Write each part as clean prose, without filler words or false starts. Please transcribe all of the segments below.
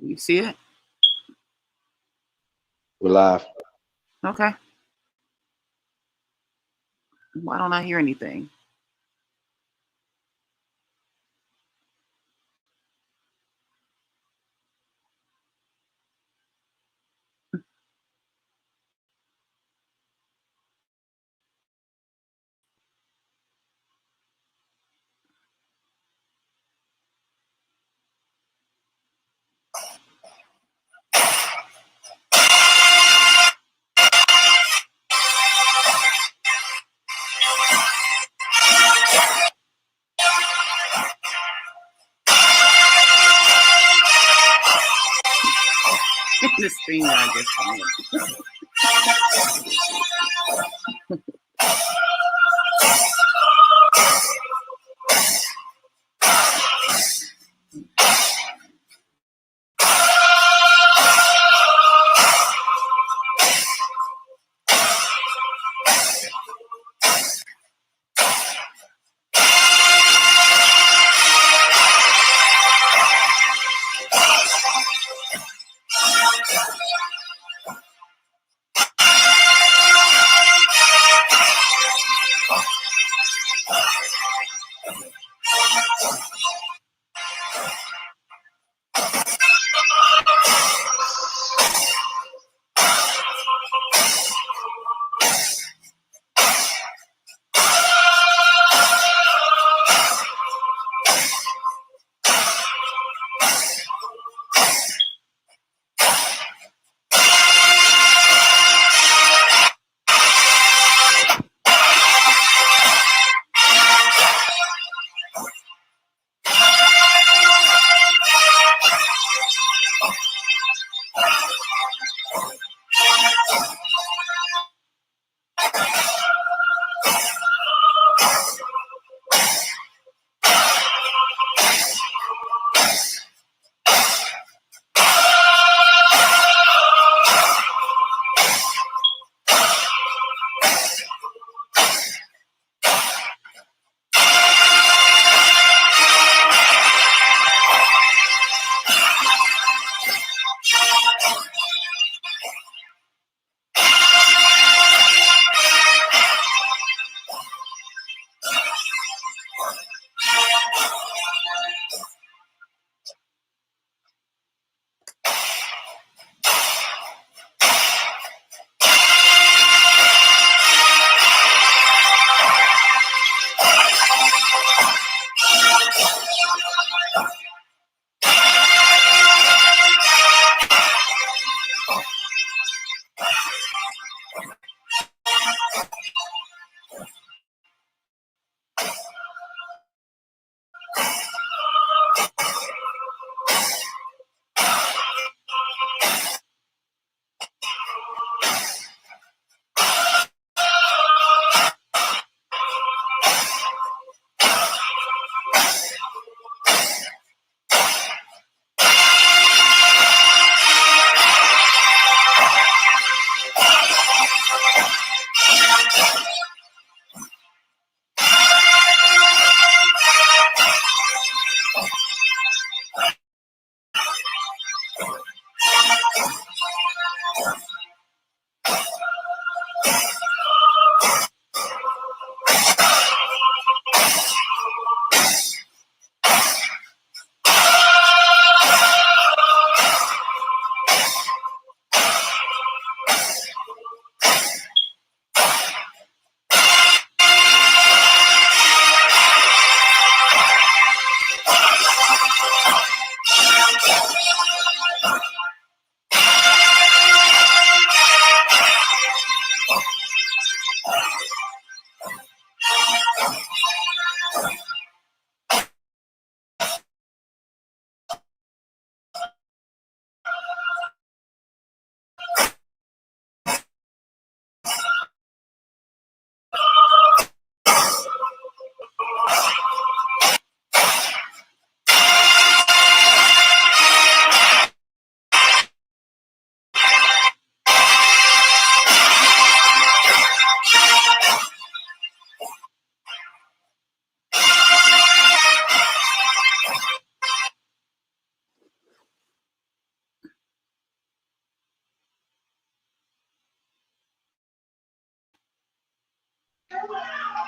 You see it? We're live. Okay. Why don't I hear anything? The StreamYard just coming.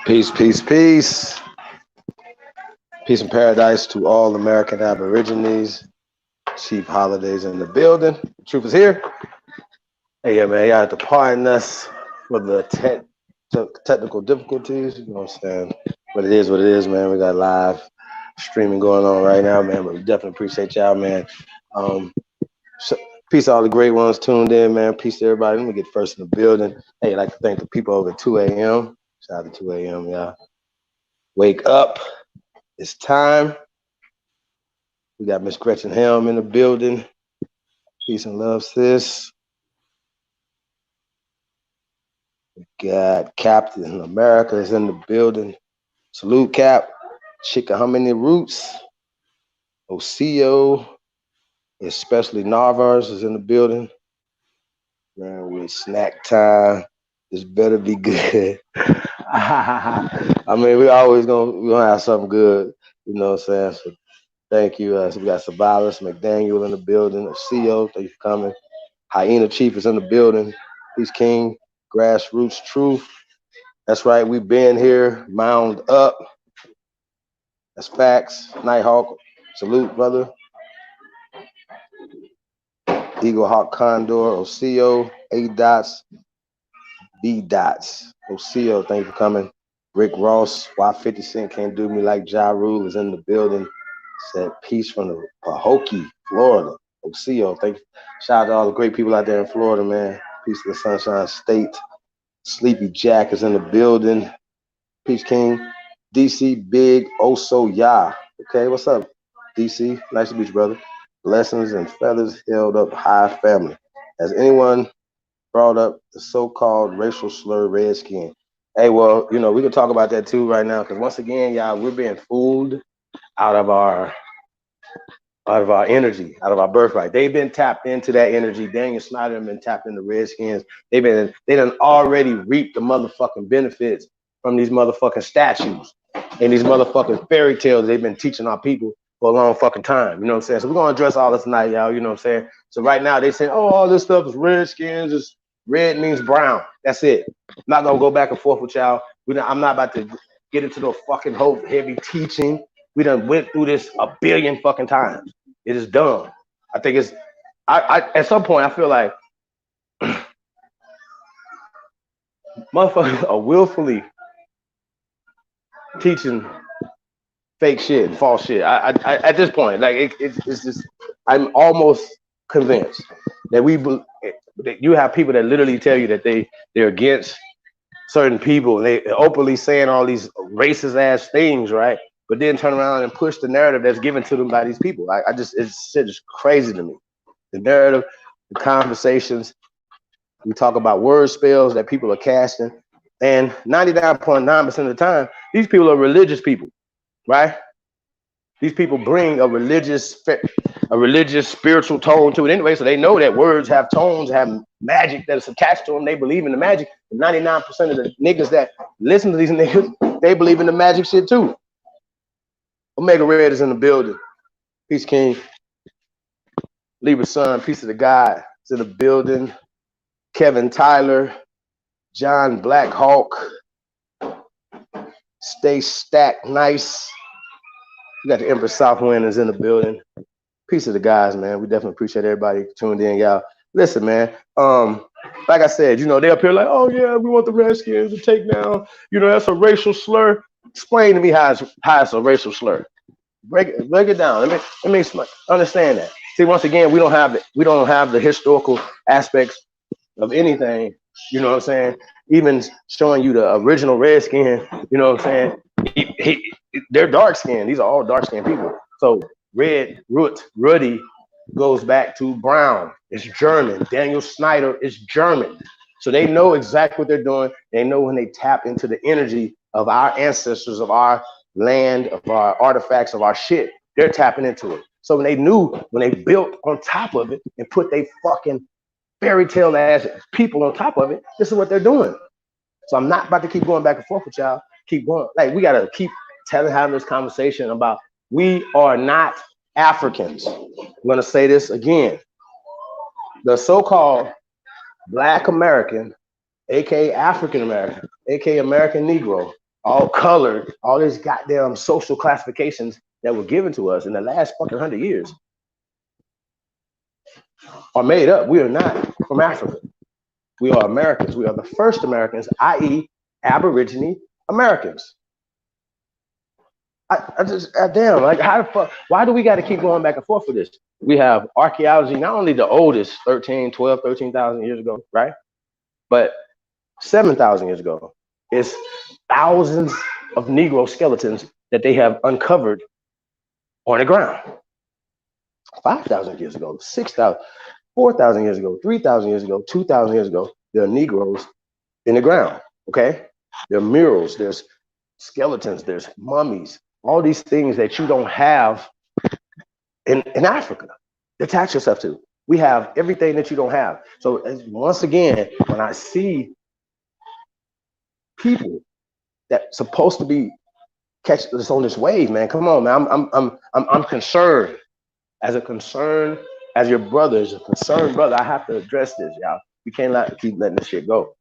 Peace, peace, peace. Peace and paradise to all American Aborigines. Chief Holidays in the building. Truth is here. Hey, yeah, man, y'all have to pardon us for the technical difficulties. You know what I'm saying? But it is what it is, man. We got live streaming going on right now, man. But we definitely appreciate y'all, man. So, peace to all the great ones tuned in, man. Peace to everybody. Let me get first in the building. Hey, I'd like to thank the people over at 2 a.m. Shout out to 2 a.m., y'all. Wake up. It's time. We got Miss Gretchen Helm in the building. Peace and love, sis. We got Captain America is in the building. Salute, Cap. Chickahominy Roots. Oseo, especially Narvars, is in the building. Man, with snack time. This better be good. I mean, we gonna have something good. You know what I'm saying? So thank you. So we got Savalas McDaniel in the building. Oseo, thank you for coming. Hyena Chief is in the building. Peace King. Grassroots Truth. That's right. We've been here. Mound up. That's facts. Nighthawk. Salute, brother. Eagle Hawk Condor. Oseo. A dots. B dots. Oseo, thank you for coming. Rick Ross. Why 50 Cent can't do me like Ja Rule is in the building. Said peace from the Pahokee, Florida. Oseo, thank you. Shout out to all the great people out there in Florida, man. Peace to the Sunshine State. Sleepy Jack is in the building. Peace King. DC Big Oso Ya. Okay, what's up, DC? Nice to meet you, brother. Blessings and feathers held up high, family. Has anyone brought up the so-called racial slur redskin? Hey, well, you know, we can talk about that too right now, because once again, y'all, we're being fooled out of our energy, out of our birthright. They've been tapped into that energy. Daniel Snyder has been tapped into Redskins. They done already reaped the motherfucking benefits from these motherfucking statues and these motherfucking fairy tales they've been teaching our people for a long fucking time. You know what I'm saying? So we're gonna address all this tonight, y'all. You know what I'm saying? So right now they saying, oh, all this stuff is Redskins. It's red means brown. That's it. I'm not gonna go back and forth with y'all. I'm not about to get into the fucking whole heavy teaching. We done went through this a billion fucking times. It is dumb. I think it's. I at some point I feel like motherfuckers are willfully teaching fake shit and false shit. I at this point, like it's just. I'm almost convinced that that you have people that literally tell you that they're against certain people and they openly saying all these racist ass things, right? But then turn around and push the narrative that's given to them by these people. It's just crazy to me. The narrative, the conversations, we talk about word spells that people are casting, and 99.9% of the time, these people are religious people, right? These people bring a religious, spiritual tone to it anyway, so they know that words have tones, have magic that's attached to them. They believe in the magic. 99% of the niggas that listen to these niggas, they believe in the magic shit too. Omega Red is in the building. Peace King. Libra Sun, Peace of the God is in the building. Kevin Tyler, John Black Hawk. Stay stacked nice. We got the Empress Southwind is in the building. Peace of the guys, man. We definitely appreciate everybody tuned in, y'all. Listen, man. Like I said, you know, they up here like, oh yeah, we want the Redskins to take down. You know, that's a racial slur. Explain to me how it's a racial slur. Break it down. Let me understand that. See, once again, we don't have the historical aspects of anything. You know what I'm saying? Even showing you the original Redskin. You know what I'm saying? They're dark skinned. These are all dark skinned people. So Ruddy goes back to brown. It's German. Daniel Snyder is German. So they know exactly what they're doing. They know when they tap into the energy of our ancestors, of our land, of our artifacts, of our shit, they're tapping into it. So when they built on top of it and put they fucking fairy tale ass people on top of it, this is what they're doing. So I'm not about to keep going back and forth with y'all. Keep going. Like, we gotta keep having this conversation about we are not Africans. I'm gonna say this again. The so-called Black American, aka African American, aka American Negro, all colored, all these goddamn social classifications that were given to us in the last fucking 100 years are made up. We are not from Africa. We are Americans. We are the first Americans, i.e., Aborigine Americans. Damn, like how the fuck, why do we got to keep going back and forth with this? We have archaeology, not only the oldest 13,000 years ago, right? But 7,000 years ago. It's thousands of Negro skeletons that they have uncovered on the ground. 5,000 years ago, 6,000, 4,000 years ago, 3,000 years ago, 2,000 years ago, there are Negroes in the ground, okay? There are murals, there's skeletons, there's mummies, all these things that you don't have in Africa. Attach yourself to. We have everything that you don't have. So once again, when I see people that's supposed to be catch this on this wave, man, come on, man. I'm concerned. As your brother, as a concerned brother, I have to address this, y'all. We can't keep letting this shit go.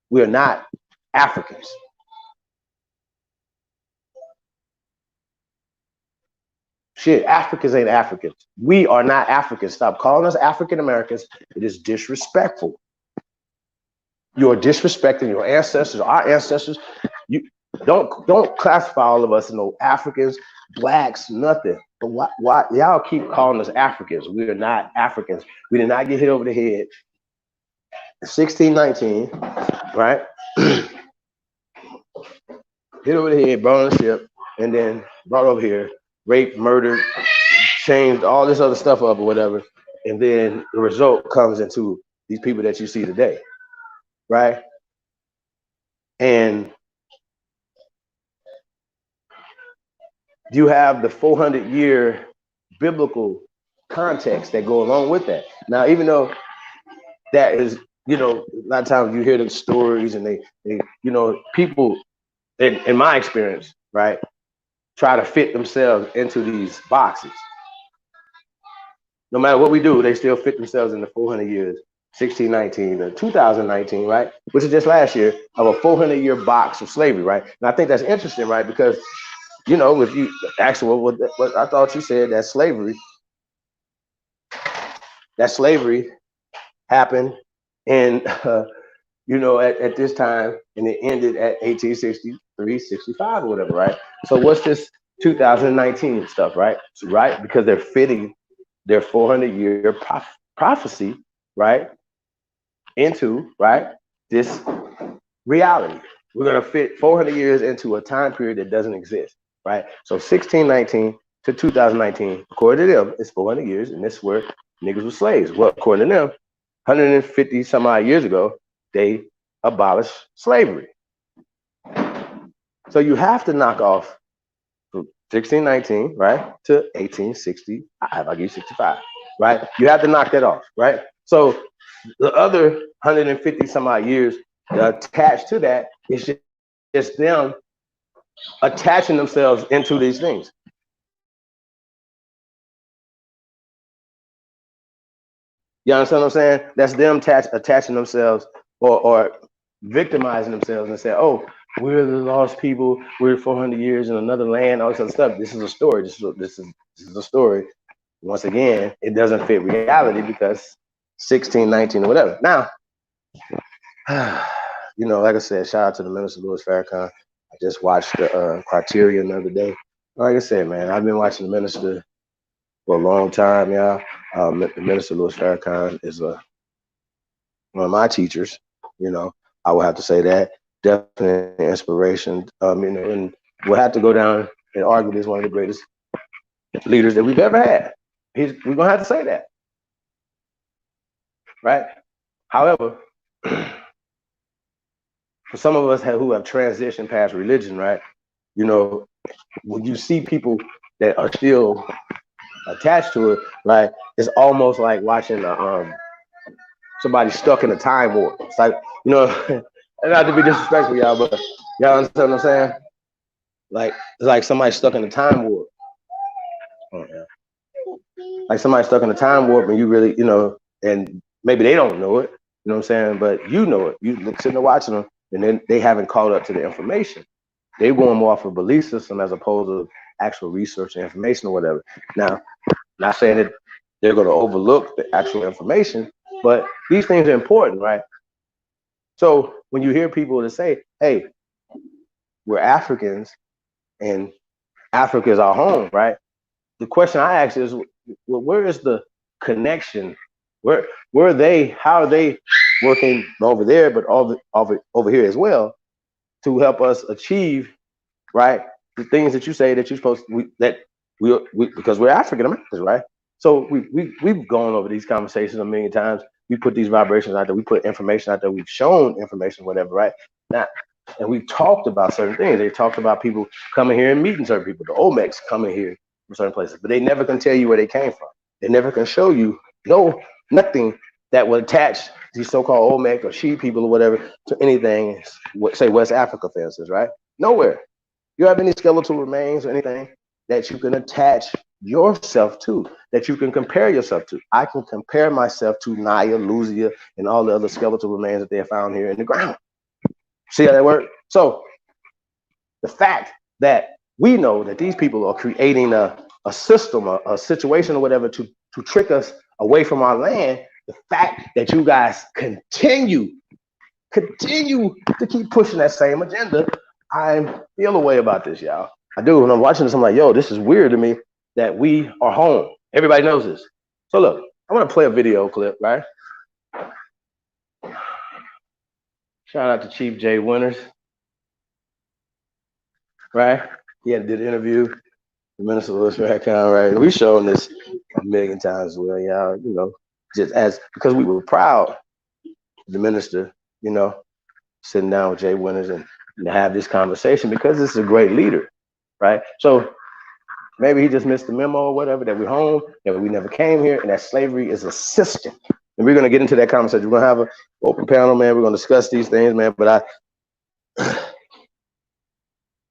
We are not Africans. Shit, Africans ain't Africans. We are not Africans. Stop calling us African Americans. It is disrespectful. You are disrespecting your ancestors, our ancestors. You don't classify all of us as no Africans, blacks, nothing. But why y'all keep calling us Africans? We are not Africans. We did not get hit over the head in 1619, right? Hit over the head, brought on the ship, and then brought over here, raped, murdered, changed all this other stuff up or whatever. And then the result comes into these people that you see today, right? And you have the 400-year biblical context that go along with that. Now, even though that is, a lot of times you hear the stories and they people, in my experience, right, try to fit themselves into these boxes. No matter what we do, they still fit themselves in the 400 years, 1619 to 2019, right, which is just last year, of a 400-year box of slavery, right? And I think that's interesting, right, because if you actually what I thought you said, that slavery happened in at this time, and it ended at 1863, 65 or whatever, right? So what's this 2019 stuff, right? So, right, because they're fitting their 400-year prophecy, right, into, right, this reality. We're gonna fit 400 years into a time period that doesn't exist, right? So 1619 to 2019, according to them, it's 400 years, and this is where niggas were slaves. Well, according to them, 150 some odd years ago, they abolished slavery. So you have to knock off from 1619, right, to 1865. I'll give you 65, right? You have to knock that off, right? So the other 150 some odd years attached to that is just them attaching themselves into these things. You understand what I'm saying? That's them attaching themselves or victimizing themselves and say, oh, we're the lost people. We're 400 years in another land, all this other stuff. This is a story. This is a story. Once again, it doesn't fit reality because 1619 or whatever. Now, like I said, shout out to the Minister Louis Farrakhan. I just watched the Criterion the other day. Like I said, man, I've been watching the Minister for a long time, y'all. The Minister Louis Farrakhan is one of my teachers. I would have to say that. Definitely inspiration. And we'll have to go down and argue as one of the greatest leaders that we've ever had. We're gonna have to say that, right? However, for some of us who have transitioned past religion, right? When you see people that are still attached to it, right? It's almost like watching somebody stuck in a time warp. It's like, not to be disrespectful, y'all, but y'all understand what I'm saying? Like, it's like somebody stuck in a time warp. Oh, yeah. Like somebody stuck in a time warp, and you really, and maybe they don't know it, you know what I'm saying? But you know it. You sitting there watching them, and then they haven't caught up to the information. They're going more off of belief system as opposed to actual research and information or whatever. Now, not saying that they're going to overlook the actual information, but these things are important, right? So when you hear people that say, hey, we're Africans and Africa is our home, right? The question I ask is, well, where is the connection? Where are they? How are they working over there, but over here as well, to help us achieve, right, the things that you say that you're supposed to, we because we're African Americans, right? So we've gone over these conversations a million times. We put these vibrations out there. We put information out there. We've shown information, whatever, right? Now, and we've talked about certain things. They talked about people coming here and meeting certain people. The Olmecs coming here from certain places, but they never can tell you where they came from. They never can show you nothing that would attach these so-called Olmec or She people or whatever to anything. Say West Africa, for instance, right? Nowhere. You have any skeletal remains or anything that you can attach yourself to, that you can compare yourself to? I can compare myself to Naya, Luzia, and all the other skeletal remains that they have found here in the ground. See how that works? So the fact that we know that these people are creating a system, a situation or whatever to trick us away from our land, the fact that you guys continue to keep pushing that same agenda, I feel a way about this, y'all. I do. When I'm watching this, I'm like, yo, this is weird to me that we are home. Everybody knows this. So look, I want to play a video clip, right? Shout out to Chief Jay Winters, right? He had to do the interview, the Minister Louis Farrakhan, right? We've shown this a million times as well, y'all. You know, just as because we were proud, the minister, you know, sitting down with Jay Winters and to have this conversation because this is a great leader, right? So maybe he just missed the memo or whatever, that we're home, that we never came here, and that slavery is a system. And we're going to get into that conversation. We're going to have an open panel, man. We're going to discuss these things, man. But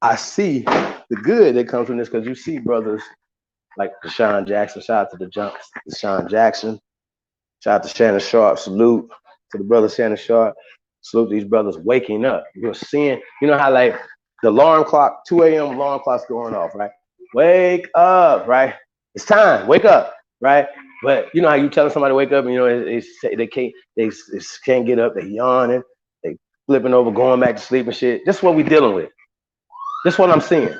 I see the good that comes from this because you see brothers like Deshaun Jackson. Shout out to Deshaun Jackson. Shout out to Shannon Sharp. Salute to the brother Shannon Sharp. Salute these brothers waking up. You're seeing, you know how like the alarm clock, 2 a.m. alarm clock's going off, right? Wake up, right? It's time. Wake up, right? But you know how you telling somebody to wake up, and you know they can't get up. They yawning, they flipping over, going back to sleep and shit. This is what we dealing with. This is what I'm seeing,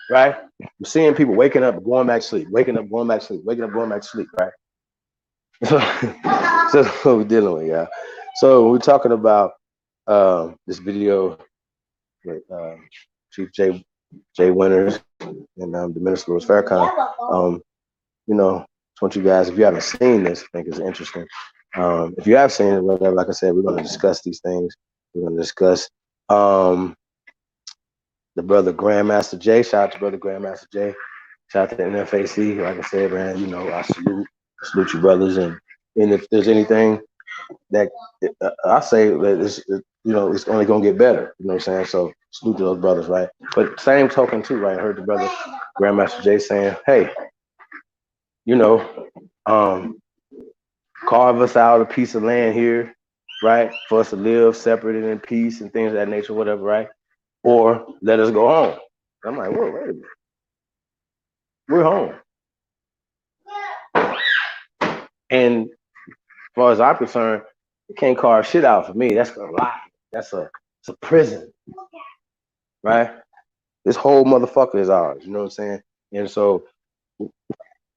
right? I'm seeing people waking up, going back to sleep, waking up, going back to sleep, waking up, going back to sleep, right? So that's what we're dealing with, yeah. So we're talking about this video with Chief Jay Winters and the Minister Louis Farrakhan. You know, just want you guys, if you haven't seen this, I think it's interesting. If you have seen it, whatever, like I said, we're going to discuss these things. We're going to discuss the brother Grandmaster Jay. Shout out to brother Grandmaster Jay. Shout out to the NFAC. Like I said, man, you know, I salute you brothers. And if there's anything that I say that is, you know, it's only gonna get better. You know what I'm saying? So salute to those brothers, right? But same token too, right? I heard the brother Grandmaster Jay saying, hey, you know, carve us out a piece of land here, right? For us to live separated in peace and things of that nature, whatever, right? Or let us go home. I'm like, whoa, wait a minute. We're home. And as far as I'm concerned, you can't carve shit out for me. That's a lot. It's a prison, right? This whole motherfucker is ours. You know what I'm saying? And so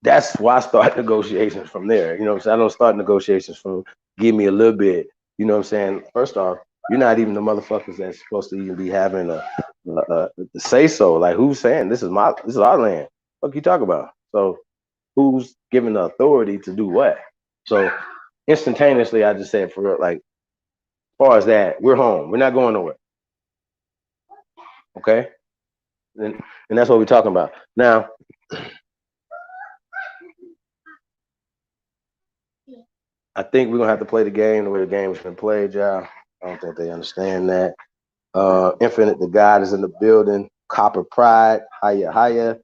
that's why I start negotiations from there. You know what I'm saying? I don't start negotiations from give me a little bit. You know what I'm saying? First off, you're not even the motherfuckers that's supposed to even be having a say so. Like, who's saying this is our land? What you talk about? So who's giving the authority to do what? So instantaneously, I just said, for real, like, as far as that, we're home. We're not going nowhere. Okay? And that's what we're talking about. Now, I think we're going to have to play the game the way the game's been played, y'all. I don't think they understand that. Infinite the God is in the building. Copper Pride. Hiya.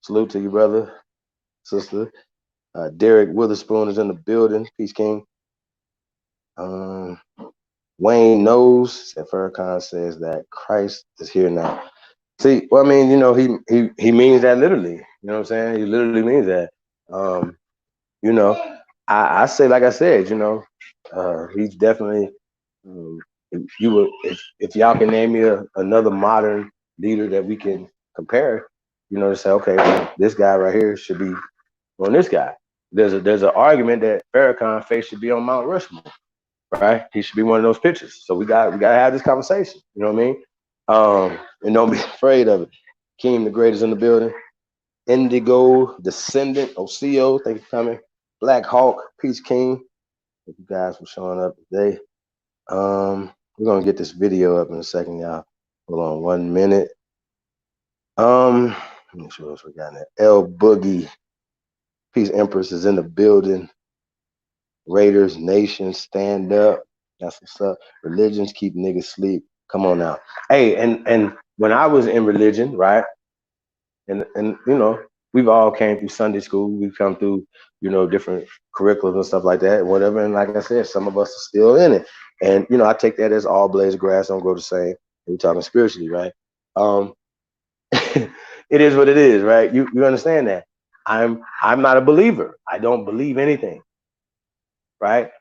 Salute to you, brother, sister. Derek Witherspoon is in the building. Peace, King. Wayne knows that Farrakhan says that Christ is here now. See, well, I mean, you know, he means that literally. You know what I'm saying? He literally means that. You know, I say, like I said, you know, he's definitely. If you would, if y'all can name me another modern leader that we can compare, you know, to say, okay, well, this guy right here should be on this guy. There's an argument that Farrakhan face should be on Mount Rushmore, right? He should be one of those pictures. So we gotta have this conversation. You know what I mean? And don't be afraid of it. Keem the Great is in the building. Indigo Descendant Oseo, thank you for coming. Black Hawk, Peace King. Thank you guys for showing up today. We're gonna get this video up in a second, y'all. Hold on 1 minute. Let me see what else we got in there. L Boogie, Peace Empress is in the building. Raiders Nation, stand up. That's what's up. Religions keep niggas sleep. Come on now. Hey, and when I was in religion, right? And you know, we've all came through Sunday school. We've come through, you know, different curriculums and stuff like that, whatever. And like I said, some of us are still in it. And you know, I take that as all blades of grass don't grow the same. We're talking spiritually, right? It is what it is, right? You understand that. I'm not a believer. I don't believe anything, right?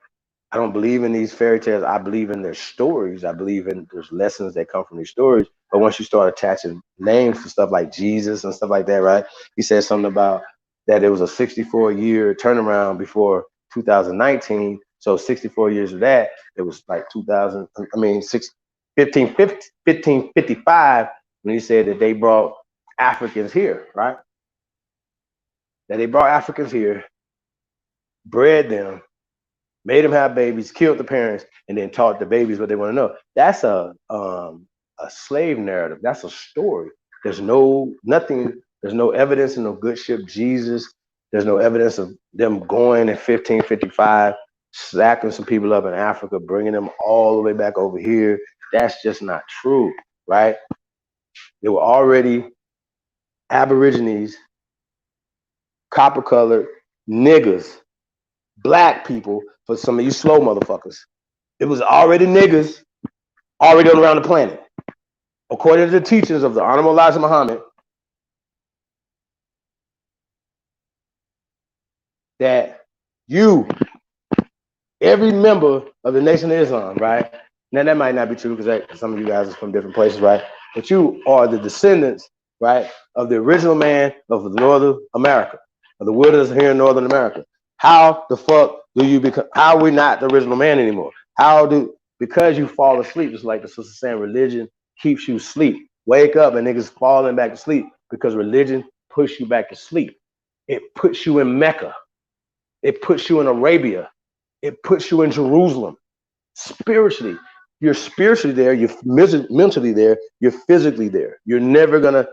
I don't believe in these fairy tales. I believe in their stories. I believe in there's lessons that come from these stories. But once you start attaching names to stuff like Jesus and stuff like that, right? He said something about that it was a 64-year turnaround before 2019. So 64 years of that, it was like 1555 when he said that they brought Africans here, right? That they brought Africans here, bred them, made them have babies, killed the parents, and then taught the babies what they want to know. That's a slave narrative. That's a story. There's no evidence in no good ship Jesus. There's no evidence of them going in 1555, sacking some people up in Africa, bringing them all the way back over here. That's just not true, right? There were already Aborigines, copper-colored niggas, black people, for some of you slow motherfuckers. It was already niggas already around the planet. According to the teachings of the Honorable Elijah Muhammad, that every member of the Nation of Islam, right? Now that might not be true because some of you guys are from different places, right? But you are the descendants, right, of the original man of Northern America, of the wilderness here in Northern America. How the fuck do you become? How are we not the original man anymore? Because you fall asleep, just like the sister saying, religion keeps you asleep. Wake up and niggas falling back to sleep because religion pushes you back to sleep. It puts you in Mecca. It puts you in Arabia. It puts you in Jerusalem. Spiritually, you're spiritually there. You're mentally there. You're physically there. You're never gonna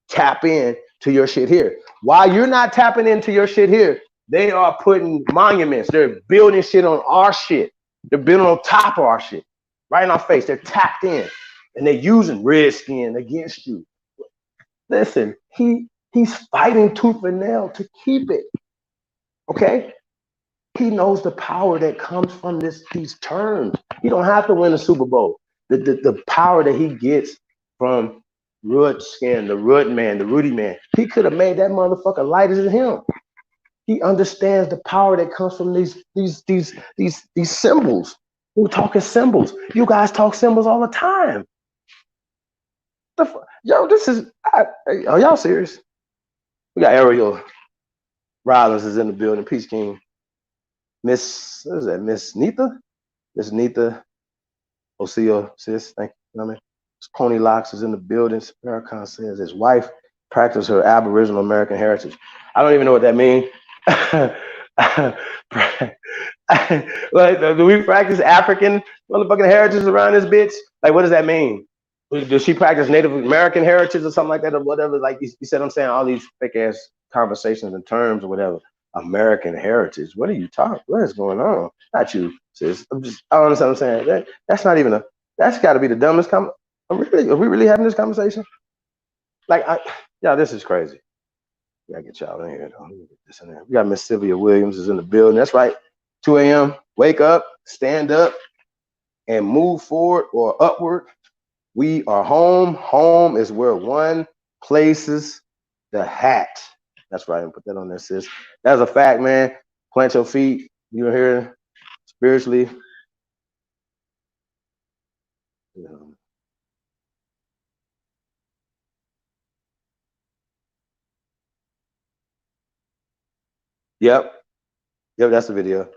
tap in to your shit here. While you're not tapping into your shit here, they are putting monuments. They're building shit on our shit. They're building on top of our shit, right in our face. They're tapped in, and they're using Redskin against you. Listen, he's fighting tooth and nail to keep it. Okay, he knows the power that comes from these terms. He don't have to win a Super Bowl. The power that he gets from Rudskin, the Rud man, the Rudy man. He could have made that motherfucker lighter than him. He understands the power that comes from these symbols. We're talking symbols. You guys talk symbols all the time. Yo, are y'all serious? We got Ariel Rollins is in the building. Peace King. What is that? Miss Nita? Miss Nita Oseo, sis. Thank you. I mean, Coney Locks is in the building. Farrakhan says his wife practiced her Aboriginal American heritage. I don't even know what that means. Like, do we practice African motherfucking heritage around this bitch? Like, what does that mean? Does she practice Native American heritage or something like that or whatever? Like you said, I'm saying all these fake ass conversations and terms or whatever. American heritage. What are you talking? What is going on? Not you, sis. I don't understand what I'm saying. That's not even that's got to be the dumbest are we really having this conversation? Like, this is crazy. We gotta get y'all in here. This in there. We got Miss Sylvia Williams is in the building. That's right. 2 a.m. Wake up, stand up, and move forward or upward. We are home. Home is where one places the hat. That's right. And put that on there, sis. That's a fact, man. Plant your feet. You're here spiritually. Yep. Yep, that's the video.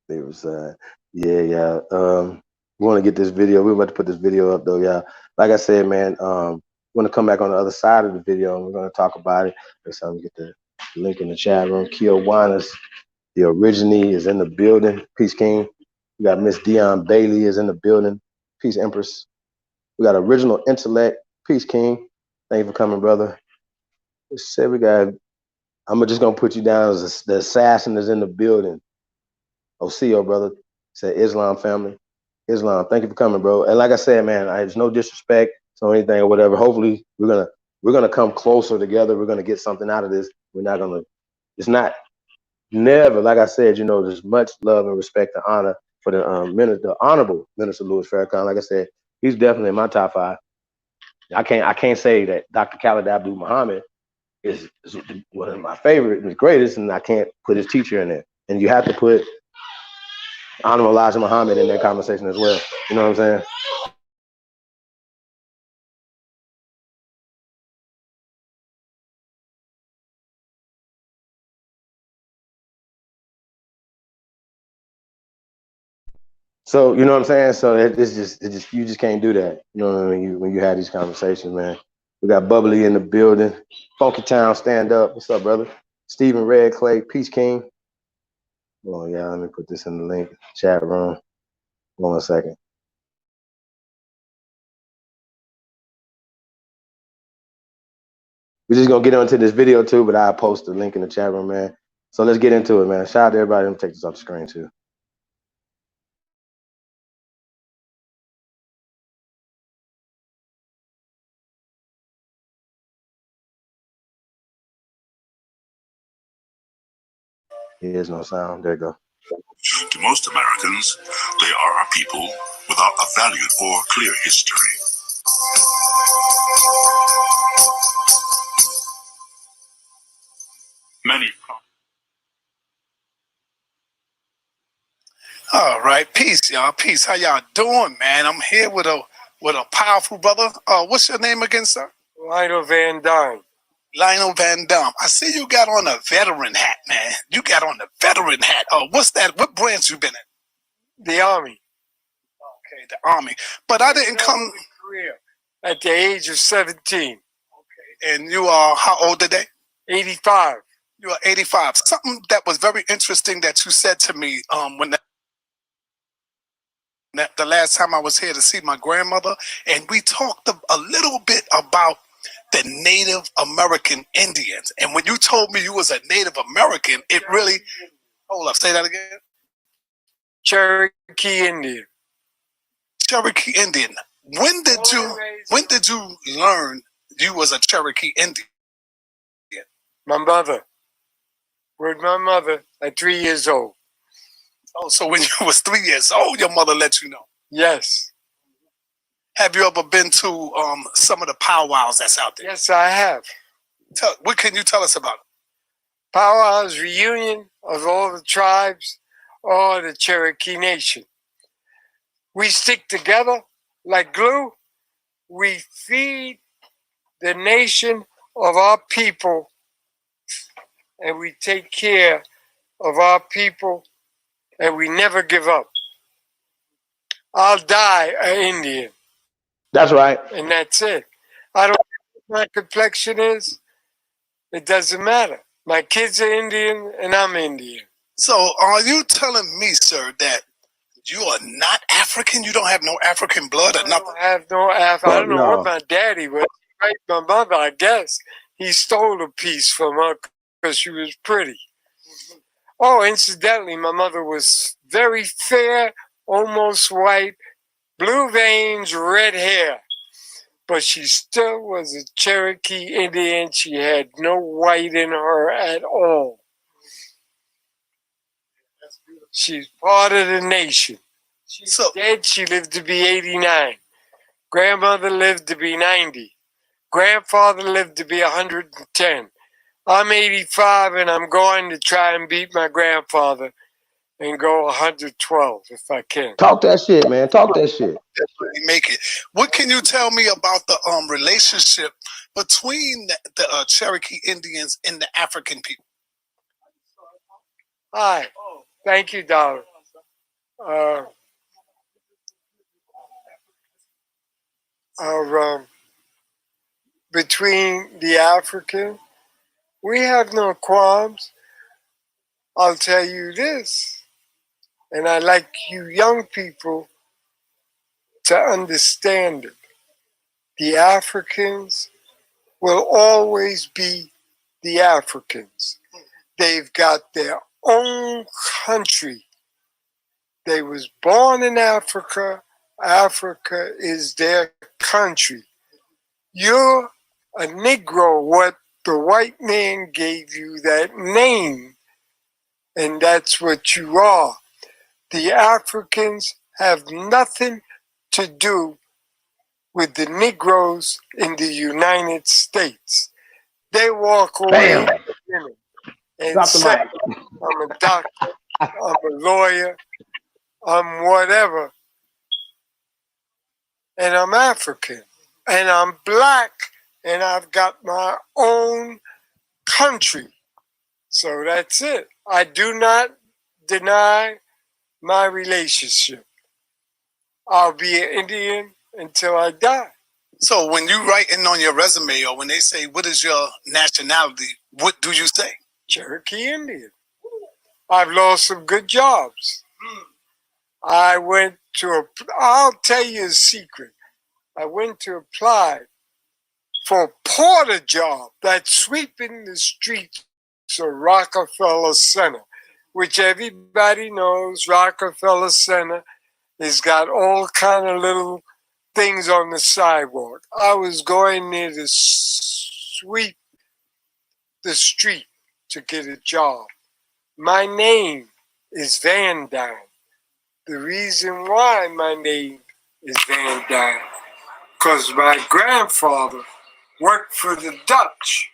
They was yeah. We want to get this video. We're about to put this video up though, yeah. Like I said, man, we're gonna come back on the other side of the video and we're gonna talk about it. Let's get the link in the chat room. Kiwanis, the originee, is in the building. Peace King. We got Miss Dion Bailey is in the building. Peace Empress. We got Original Intellect. Peace King. Thank you for coming, brother. Let's say we got. I'm just gonna put you down as the assassin is in the building. Oseo, brother. Said Islam family. Islam, thank you for coming, bro. And like I said, man, there's no disrespect or anything or whatever. Hopefully, we're gonna come closer together. We're gonna get something out of this. We're not gonna. It's not never. Like I said, you know, there's much love and respect and honor for the honorable Minister Louis Farrakhan. Like I said, he's definitely in my top 5. I can't say that Dr. Khalid Abdul Muhammad is one of my favorite and the greatest, and I can't put his teacher in there. And you have to put Honorable Elijah Muhammad in that conversation as well. You know what I'm saying? So you know what I'm saying? So it's just you just can't do that. You know what I mean? When you have these conversations, man. We got Bubbly in the building. Funky Town, stand up. What's up, brother? Stephen Red Clay, Peace King. Oh yeah, let me put this in the link chat room. Hold on a second. We're just gonna get onto this video too, but I'll post the link in the chat room, man. So let's get into it, man. Shout out to everybody. Let me take this off the screen too. There's no sound. There you go. To most Americans, they are a people without a valued or clear history. Many. All right, peace, y'all. Peace. How y'all doing, man? I'm here with a powerful brother. What's your name again, sir? Lionel Van Dyne. Lionel Van Dyne. I see you got on a veteran hat, man. You got on the veteran hat. What's that? What branch you been in? The Army. Okay, the Army. But I didn't come career at the age of 17. Okay. And you are how old today? 85. You are 85. Something that was very interesting that you said to me when the last time I was here to see my grandmother, and we talked a little bit about the Native American Indians. And when you told me you was a Native American, it really, hold up, say that again. Cherokee Indian. Cherokee Indian. When did you learn you was a Cherokee Indian? My mother. With my mother at 3 years old. Oh, so when you was 3 years old, your mother let you know? Yes. Have you ever been to some of the powwows that's out there? Yes, I have. What can you tell us about it? Powwows, reunion of all the tribes or the Cherokee Nation. We stick together like glue. We feed the nation of our people, and we take care of our people, and we never give up. I'll die an Indian. That's right. And that's it. I don't know what my complexion is. It doesn't matter. My kids are Indian, and I'm Indian. So are you telling me, sir, that you are not African? You don't have no African blood or nothing? I have no African. I don't know what my daddy was. Right, my mother, I guess. He stole a piece from her because she was pretty. Oh, incidentally, my mother was very fair, almost white, blue veins, red hair. But she still was a Cherokee Indian. She had no white in her at all. She's part of the nation. She's So- dead. She lived to be 89. Grandmother lived to be 90. Grandfather lived to be 110. I'm 85 and I'm going to try and beat my grandfather and go 112 if I can. Talk that shit, man. Talk that shit. Definitely make it. What can you tell me about the relationship between the Cherokee Indians and the African people? Hi. Thank you, Dollar. Between the African, we have no qualms. I'll tell you this, and I'd like you young people to understand it. The Africans will always be the Africans. They've got their own country. They was born in Africa. Africa is their country. You're a Negro, what the white man gave you that name, and that's what you are. The Africans have nothing to do with the Negroes in the United States. They walk away Bam. and Drop the say, mic. I'm a doctor, I'm a lawyer, I'm whatever, and I'm African, and I'm black, and I've got my own country. So that's it. I do not deny my relationship. I'll be an Indian until I die. So when you writing on your resume or when they say, what is your nationality, what do you say? Cherokee Indian. I've lost some good jobs. I'll tell you a secret. I went to apply for a porter job that's sweeping the streets of Rockefeller Center, which everybody knows Rockefeller Center has got all kind of little things on the sidewalk. I was going there to sweep the street to get a job. My name is Van Dyne. The reason why my name is Van Dyne, because my grandfather worked for the Dutch.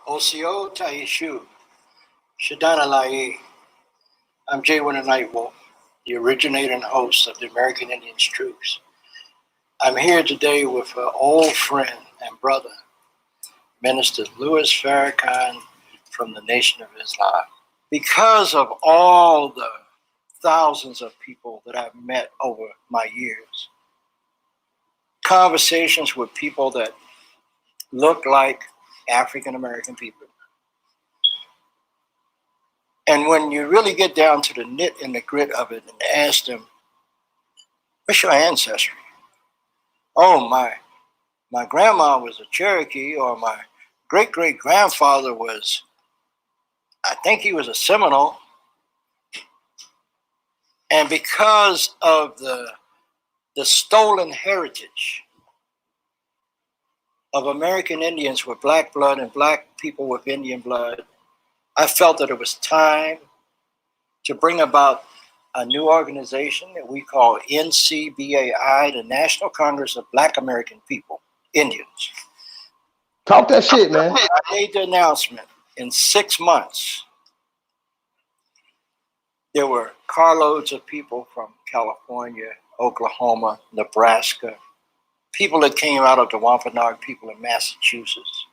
Osio Taishu, Shadana Lai. I'm Jay Winter Nightwolf, the originator and host of the American Indians Troops. I'm here today with an old friend and brother, Minister Louis Farrakhan from the Nation of Islam. Because of all the thousands of people that I've met over my years, conversations with people that look like African American people. And when you really get down to the nit and the grit of it and ask them, what's your ancestry? Oh, my grandma was a Cherokee, or my great-great-grandfather was, I think he was a Seminole. And because of the stolen heritage of American Indians with black blood and black people with Indian blood, I felt that it was time to bring about a new organization that we call NCBAI, the National Congress of Black American People, Indians. Talk that shit, man. I made the announcement. In 6 months, there were carloads of people from California, Oklahoma, Nebraska, people that came out of the Wampanoag people in Massachusetts,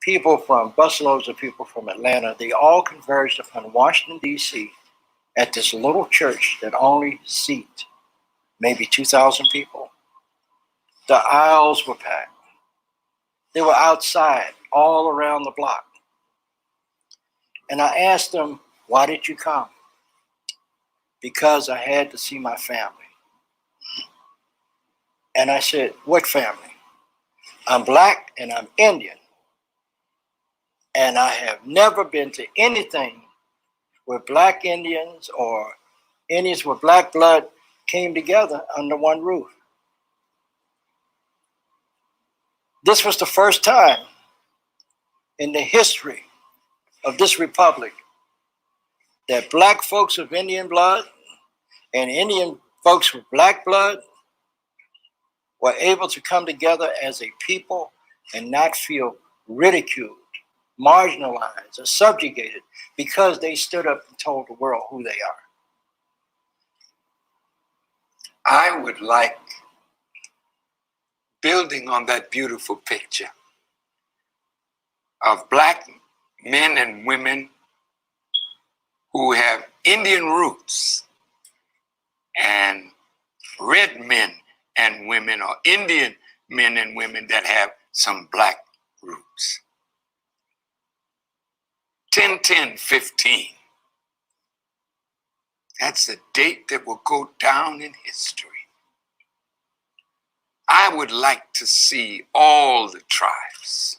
people from busloads of people from Atlanta. They all converged upon Washington, D.C. at this little church that only seat maybe 2,000 people. The aisles were packed. They were outside all around the block. And I asked them, why did you come? Because I had to see my family. And I said, what family? I'm black and I'm Indian. And I have never been to anything where black Indians or Indians with black blood came together under one roof. This was the first time in the history of this republic that black folks of Indian blood and Indian folks with black blood were able to come together as a people and not feel ridiculed, marginalized, or subjugated because they stood up and told the world who they are. I would like, building on that beautiful picture of black men and women who have Indian roots and red men and women, or Indian men and women that have some black roots. 10-10-15. That's a date that will go down in history. I would like to see all the tribes,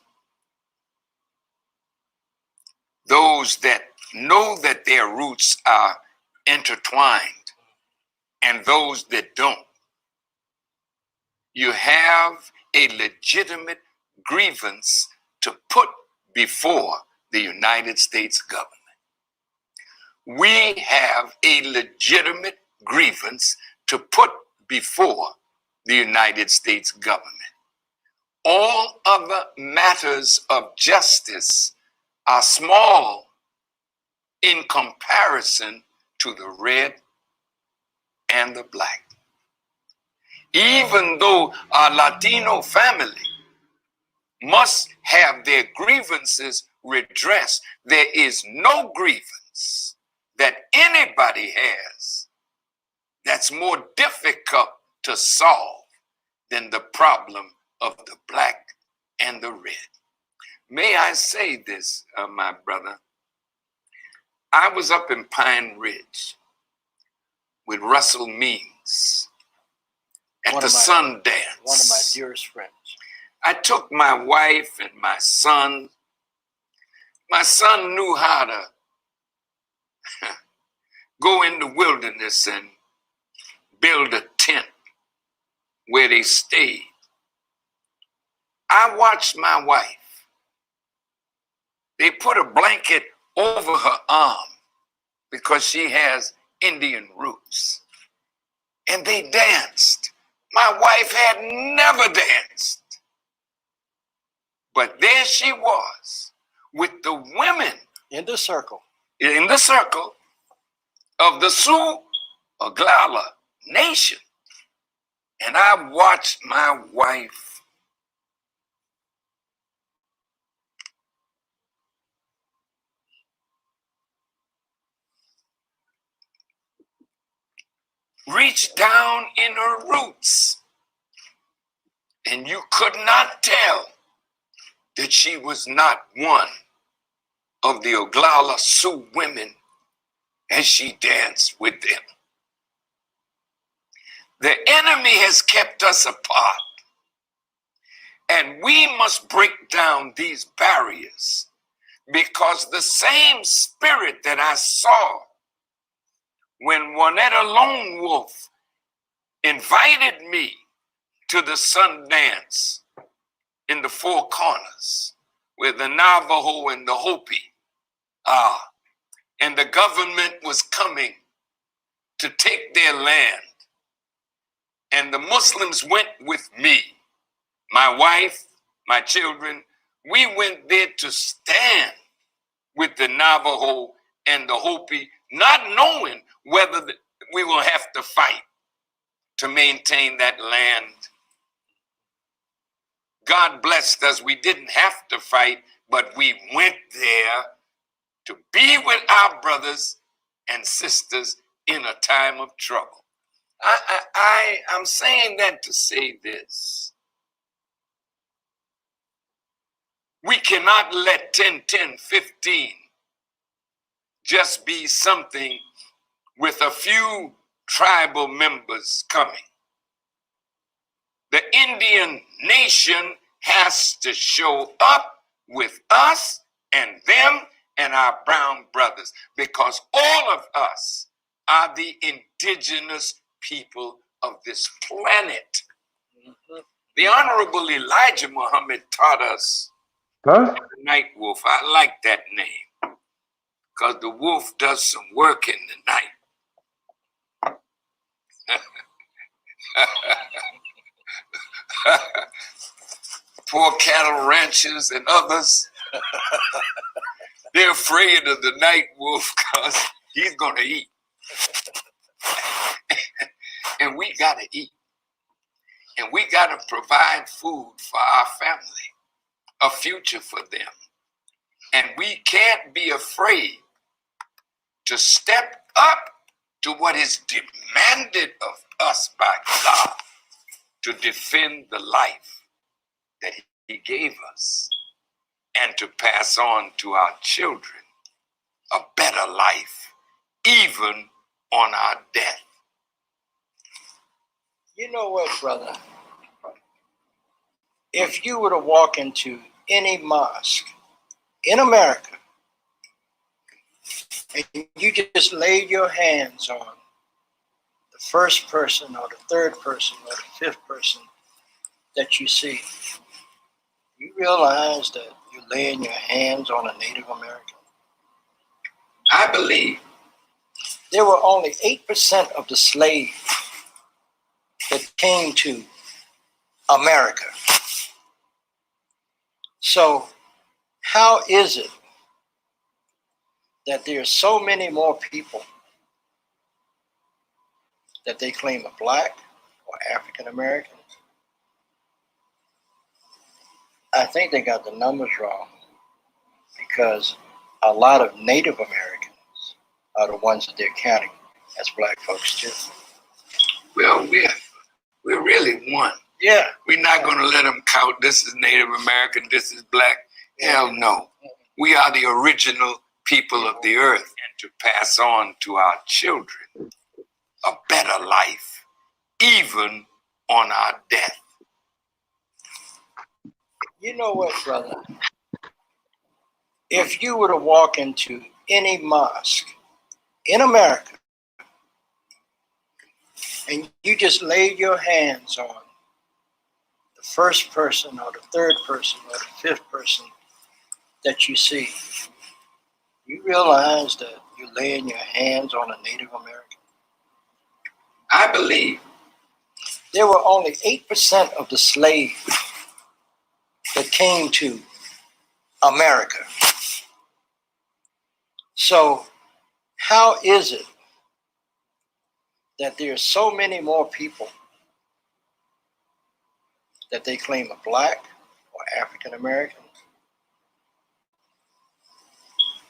those that know that their roots are intertwined and those that don't. You have a legitimate grievance to put before the United States government. We have a legitimate grievance to put before the United States government. All other matters of justice are small in comparison to the red and the black. Even though our Latino family must have their grievances redressed, there is no grievance that anybody has that's more difficult to solve than the problem of the black and the red. May I say this, my brother? I was up in Pine Ridge with Russell Means at the Sundance. One of my dearest friends. I took my wife and my son. My son knew how to go in the wilderness and build a tent where they stayed. I watched my wife. They put a blanket over her arm because she has Indian roots. And they danced. My wife had never danced. But there she was with the women In the circle. in the circle of the Sioux Oglala Nation. And I watched my wife reach down in her roots. And you could not tell that she was not one of the Oglala Sioux women as she danced with them. The enemy has kept us apart, and we must break down these barriers, because the same spirit that I saw when Juanetta Lone Wolf invited me to the Sundance in the Four Corners, where the Navajo and the Hopi are, and the government was coming to take their land. And the Muslims went with me, my wife, my children. We went there to stand with the Navajo and the Hopi, not knowing whether we will have to fight to maintain that land. God blessed us. We didn't have to fight, but we went there to be with our brothers and sisters in a time of trouble. I'm saying that to say this. We cannot let 10-10-15 just be something with a few tribal members coming. The Indian nation has to show up with us and them and our brown brothers, because all of us are the indigenous people of this planet. The Honorable Elijah Muhammad taught us, Huh? Night Wolf, I like that name. because the wolf does some work in the night. Poor cattle ranchers and others, they're afraid of the night wolf because he's going to eat. And we got to eat. And we got to provide food for our family, a future for them. And we can't be afraid to step up to what is demanded of us by God to defend the life that He gave us and to pass on to our children a better life, even on our death. You know what, brother? If you were to walk into any mosque in America and you just laid your hands on the first person or the third person or the fifth person that you see, you realize that you're laying your hands on a Native American? I believe there were only 8% of the slaves that came to America. So how is it that there are so many more people that they claim are black or African American? I think they got the numbers wrong, because a lot of Native Americans are the ones that they're counting as black folks too. well, we're really one. Yeah. We're not going to let them count this is Native American, this is black. Hell no. We are the original people of the earth, and to pass on to our children a better life, even on our death. You know what, brother? If you were to walk into any mosque in America and you just laid your hands on the first person or the third person or the fifth person that you see, you realize that you're laying your hands on a Native American? I believe there were only 8% of the slaves that came to America. So how is it that there are so many more people that they claim are black or African American?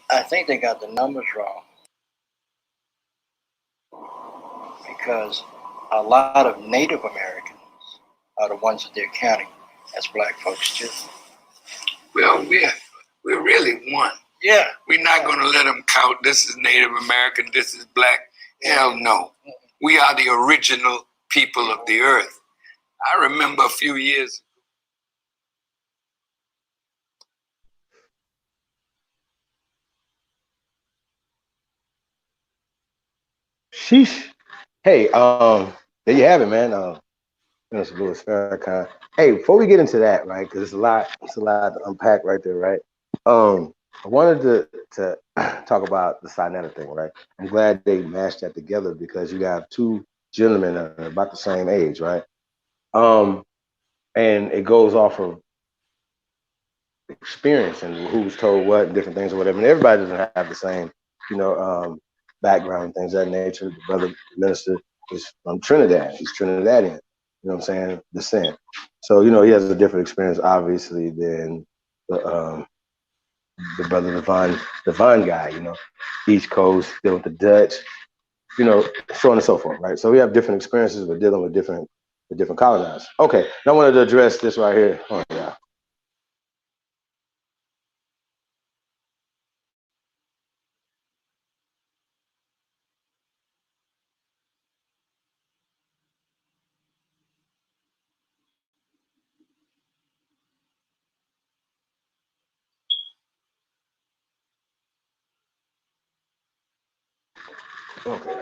I think they got the numbers wrong, because a lot of Native Americans are the ones that they're counting as black folks too. well, we're really one. Yeah. We're not going to let them count this is Native American, this is black. Hell no. We are the original people of the earth. I remember a few years Sheesh. Hey, there you have it, man. Mr. Louis Farrakhan. Hey, before we get into that, right? Because it's a lot to unpack right there, right? I wanted to talk about the Sinetta thing, right? I'm glad they mashed that together, because you got two gentlemen that are about the same age, right? And it goes off of experience and who's told what and different things or whatever. And everybody doesn't have the same, background and things of that nature. The brother minister is from Trinidad. He's Trinidadian. You know what I'm saying? Descent. So, he has a different experience, obviously, than the brother Divine guy, East Coast, dealing with the Dutch, so on and so forth, right? So we have different experiences, but dealing with different colonizers. Okay, now I wanted to address this right here. Oh, yeah. Okay.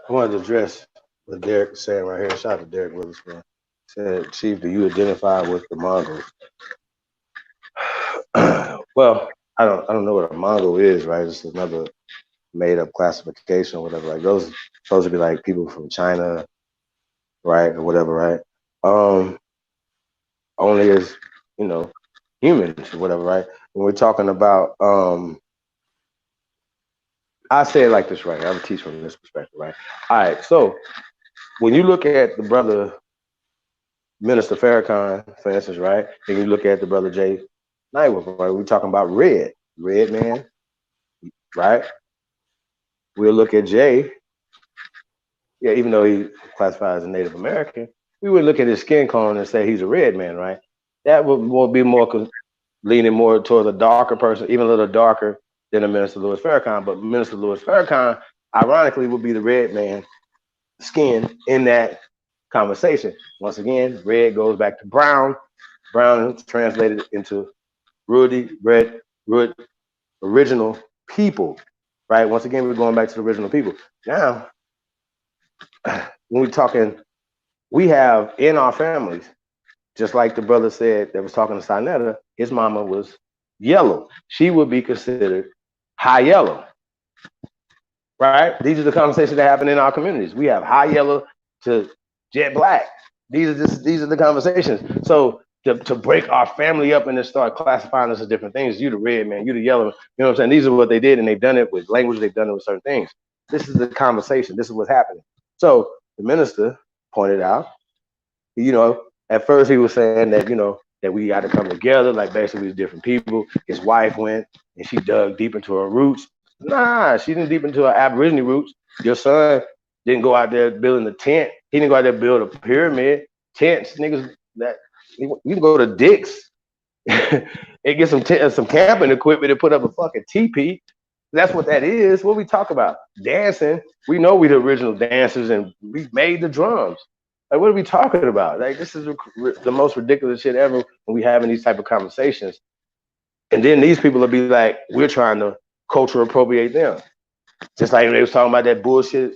I wanted to address what Derek was saying right here. Shout out to Derek Witherspoon. Said, Chief, do you identify with the Mongols? Well, I don't know what a Mongol is, right? It's another made up classification or whatever. Like those supposed to be like people from China, right, or whatever, right? Only as humans or whatever, right? When we're talking about, I say it like this, right? I would teach from this perspective, right? All right, so when you look at the brother Minister Farrakhan, for instance, right, and you look at the brother Jay Nightwolf, right? We're talking about red man, right? We'll look at Jay, yeah, even though he classifies as a Native American, we would look at his skin color and say he's a red man, right? That would be more leaning more towards a darker person, even a little darker than a Minister Louis Farrakhan. But Minister Louis Farrakhan, ironically, would be the red man skin in that conversation. Once again, red goes back to brown. Brown is translated into red, original people, right? Once again, we're going back to the original people. Now, when we're talking, we have in our families, just like the brother said that was talking to Sinetta, his mama was yellow. She would be considered high yellow, right? These are the conversations that happen in our communities. We have high yellow to jet black. These are the conversations. So to break our family up and to start classifying us as different things, you the red man, you the yellow, you know what I'm saying? These are what they did, and they've done it with language, they've done it with certain things. This is the conversation. This is what's happening. So the minister pointed out, at first he was saying that, that we got to come together, like basically we're different people. His wife went and she dug deep into her roots. Nah, she didn't deep into her Aborigine roots. Your son didn't go out there building a tent. He didn't go out there build a pyramid. Tents, niggas, that you can go to Dick's and get some camping equipment and put up a fucking teepee. That's what that is. What we talk about? Dancing. We know we the original dancers and we made the drums. Like, what are we talking about? Like, this is the most ridiculous shit ever when we having these type of conversations. And then these people will be like, we're trying to culture appropriate them. Just like they was talking about that bullshit,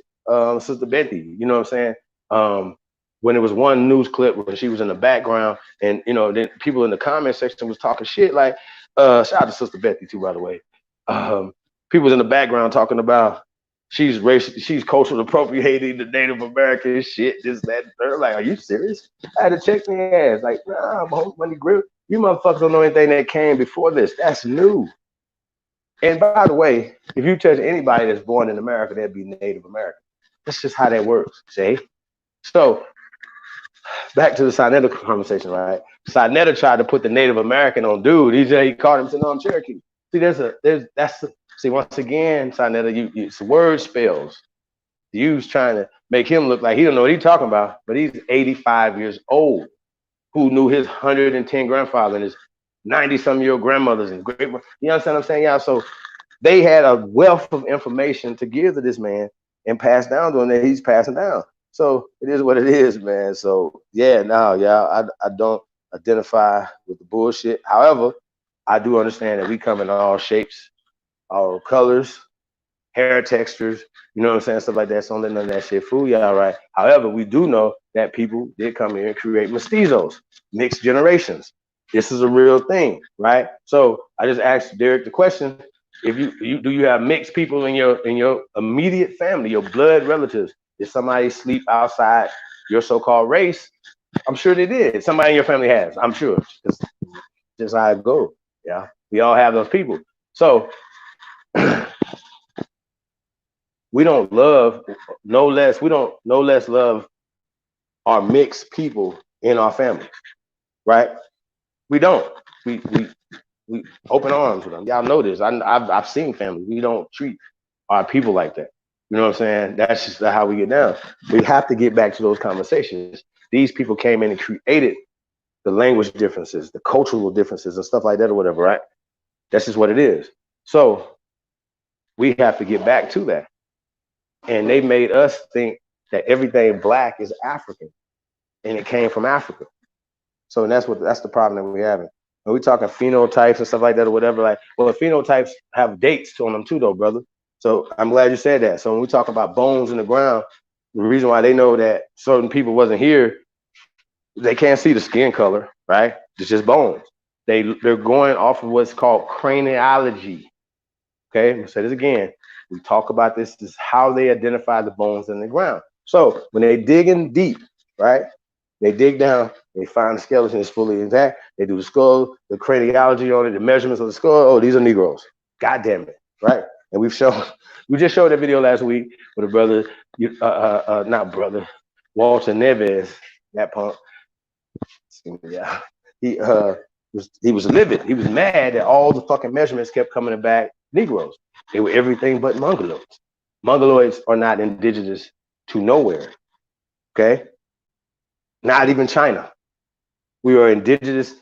Sister Betty, you know what I'm saying? When there was one news clip where she was in the background and, then people in the comment section was talking shit like, shout out to Sister Betty too, by the way. People was in the background talking about she's cultural appropriating the Native American shit, this, that, and third. Like, are you serious? I had to check their ass. Like, nah, Money Grill, you motherfuckers don't know anything that came before this. That's new. And by the way, if you touch anybody that's born in America, they'd be Native American. That's just how that works, Jay. So back to the Sinetta conversation, right? Sinetta tried to put the Native American on dude. He called him, said, no, I'm Cherokee. See, once again, Sinetta, it's word spells. You's trying to make him look like he don't know what he's talking about, but he's 85 years old, who knew his 110 grandfather and his 90-some-year-old grandmothers and great. You understand what I'm saying, y'all? So they had a wealth of information to give to this man and pass down to him that he's passing down. So it is what it is, man. So yeah, no, y'all, I don't identify with the bullshit. However, I do understand that we come in all shapes, all colors, hair textures, you know what I'm saying, stuff like that. So don't let none of that shit fool y'all, right? However, we do know that people did come here and create mestizos, mixed generations. This is a real thing, right? So I just asked Derek the question: if you have mixed people in your immediate family, your blood relatives? Did somebody sleep outside your so-called race? I'm sure they did. Somebody in your family has. I'm sure. It's just how it goes. Yeah, we all have those people. So we don't love no less love our mixed people in our families, right? We don't. We open arms with them. Y'all know this. I've seen families. We don't treat our people like that. You know what I'm saying? That's just how we get down. We have to get back to those conversations. These people came in and created the language differences, the cultural differences and stuff like that or whatever, right? That's just what it is. So we have to get back to that. And they made us think that everything black is African and it came from Africa. So that's the problem that we're having. When we're talking phenotypes and stuff like that or whatever, like, well, the phenotypes have dates on them too, though, brother. So I'm glad you said that. So when we talk about bones in the ground, the reason why they know that certain people wasn't here, they can't see the skin color, right? It's just bones. They're going off of what's called craniology. Okay, I'm gonna say this again. We talk about this is how they identify the bones in the ground. So when they dig in deep, right? They dig down, they find the skeleton is fully intact. They do the skull, the craniology on it, the measurements of the skull. Oh, these are Negroes. God damn it, right? And we just showed that video last week with a brother, not brother, Walter Neves, that punk. Yeah, he was livid. He was mad that all the fucking measurements kept coming back Negroes. They were everything but Mongoloids. Mongoloids are not indigenous to nowhere. Okay, not even China. We are indigenous.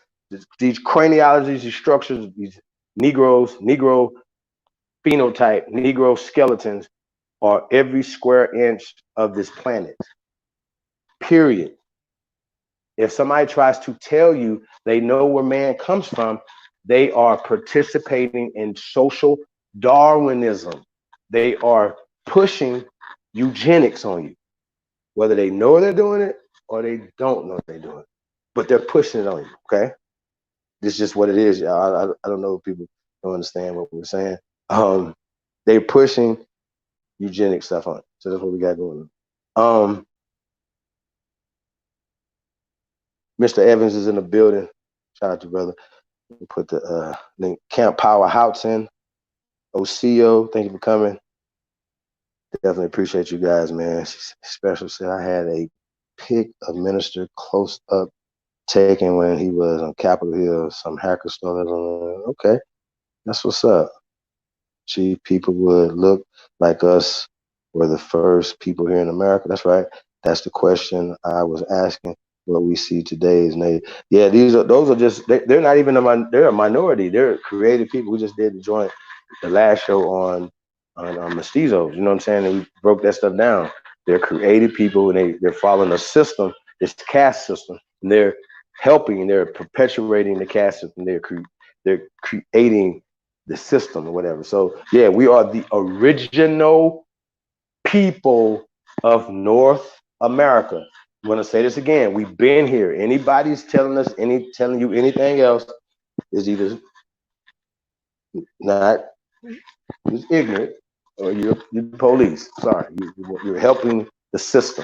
These craniologies, these structures, these Negroes, Negro phenotype, Negro skeletons are every square inch of this planet. Period. If somebody tries to tell you they know where man comes from, they are participating in social Darwinism. They are pushing eugenics on you, whether they know they're doing it or they don't know they're doing it, but they're pushing it on you. Okay, this is just what it is, y'all. I don't know if people don't understand what we're saying. They're pushing eugenic stuff on. So that's what we got going on. Mr. Evans is in the building. Shout out to brother. We put the link. Camp Power Houghton, OCO, thank you for coming. Definitely appreciate you guys, man. Special said I had a pic of Minister close up taken when he was on Capitol Hill. Some hacker stole it on. Okay, that's what's up. Gee, people would look like us were the first people here in America. That's right. That's the question I was asking. What we see today is native. Yeah, those are just they're not even they're a minority. They're creative people. We just did the joint, the last show on mestizos. You know what I'm saying? And we broke that stuff down. They're creative people, and they're following a system, this caste system. And they're helping. They're perpetuating the caste system. They're creating the system or whatever. So yeah, we are the original people of North America. I'm gonna say this again. We've been here. Anybody's telling you anything else is either not just ignorant or you're police. Sorry, you're helping the system.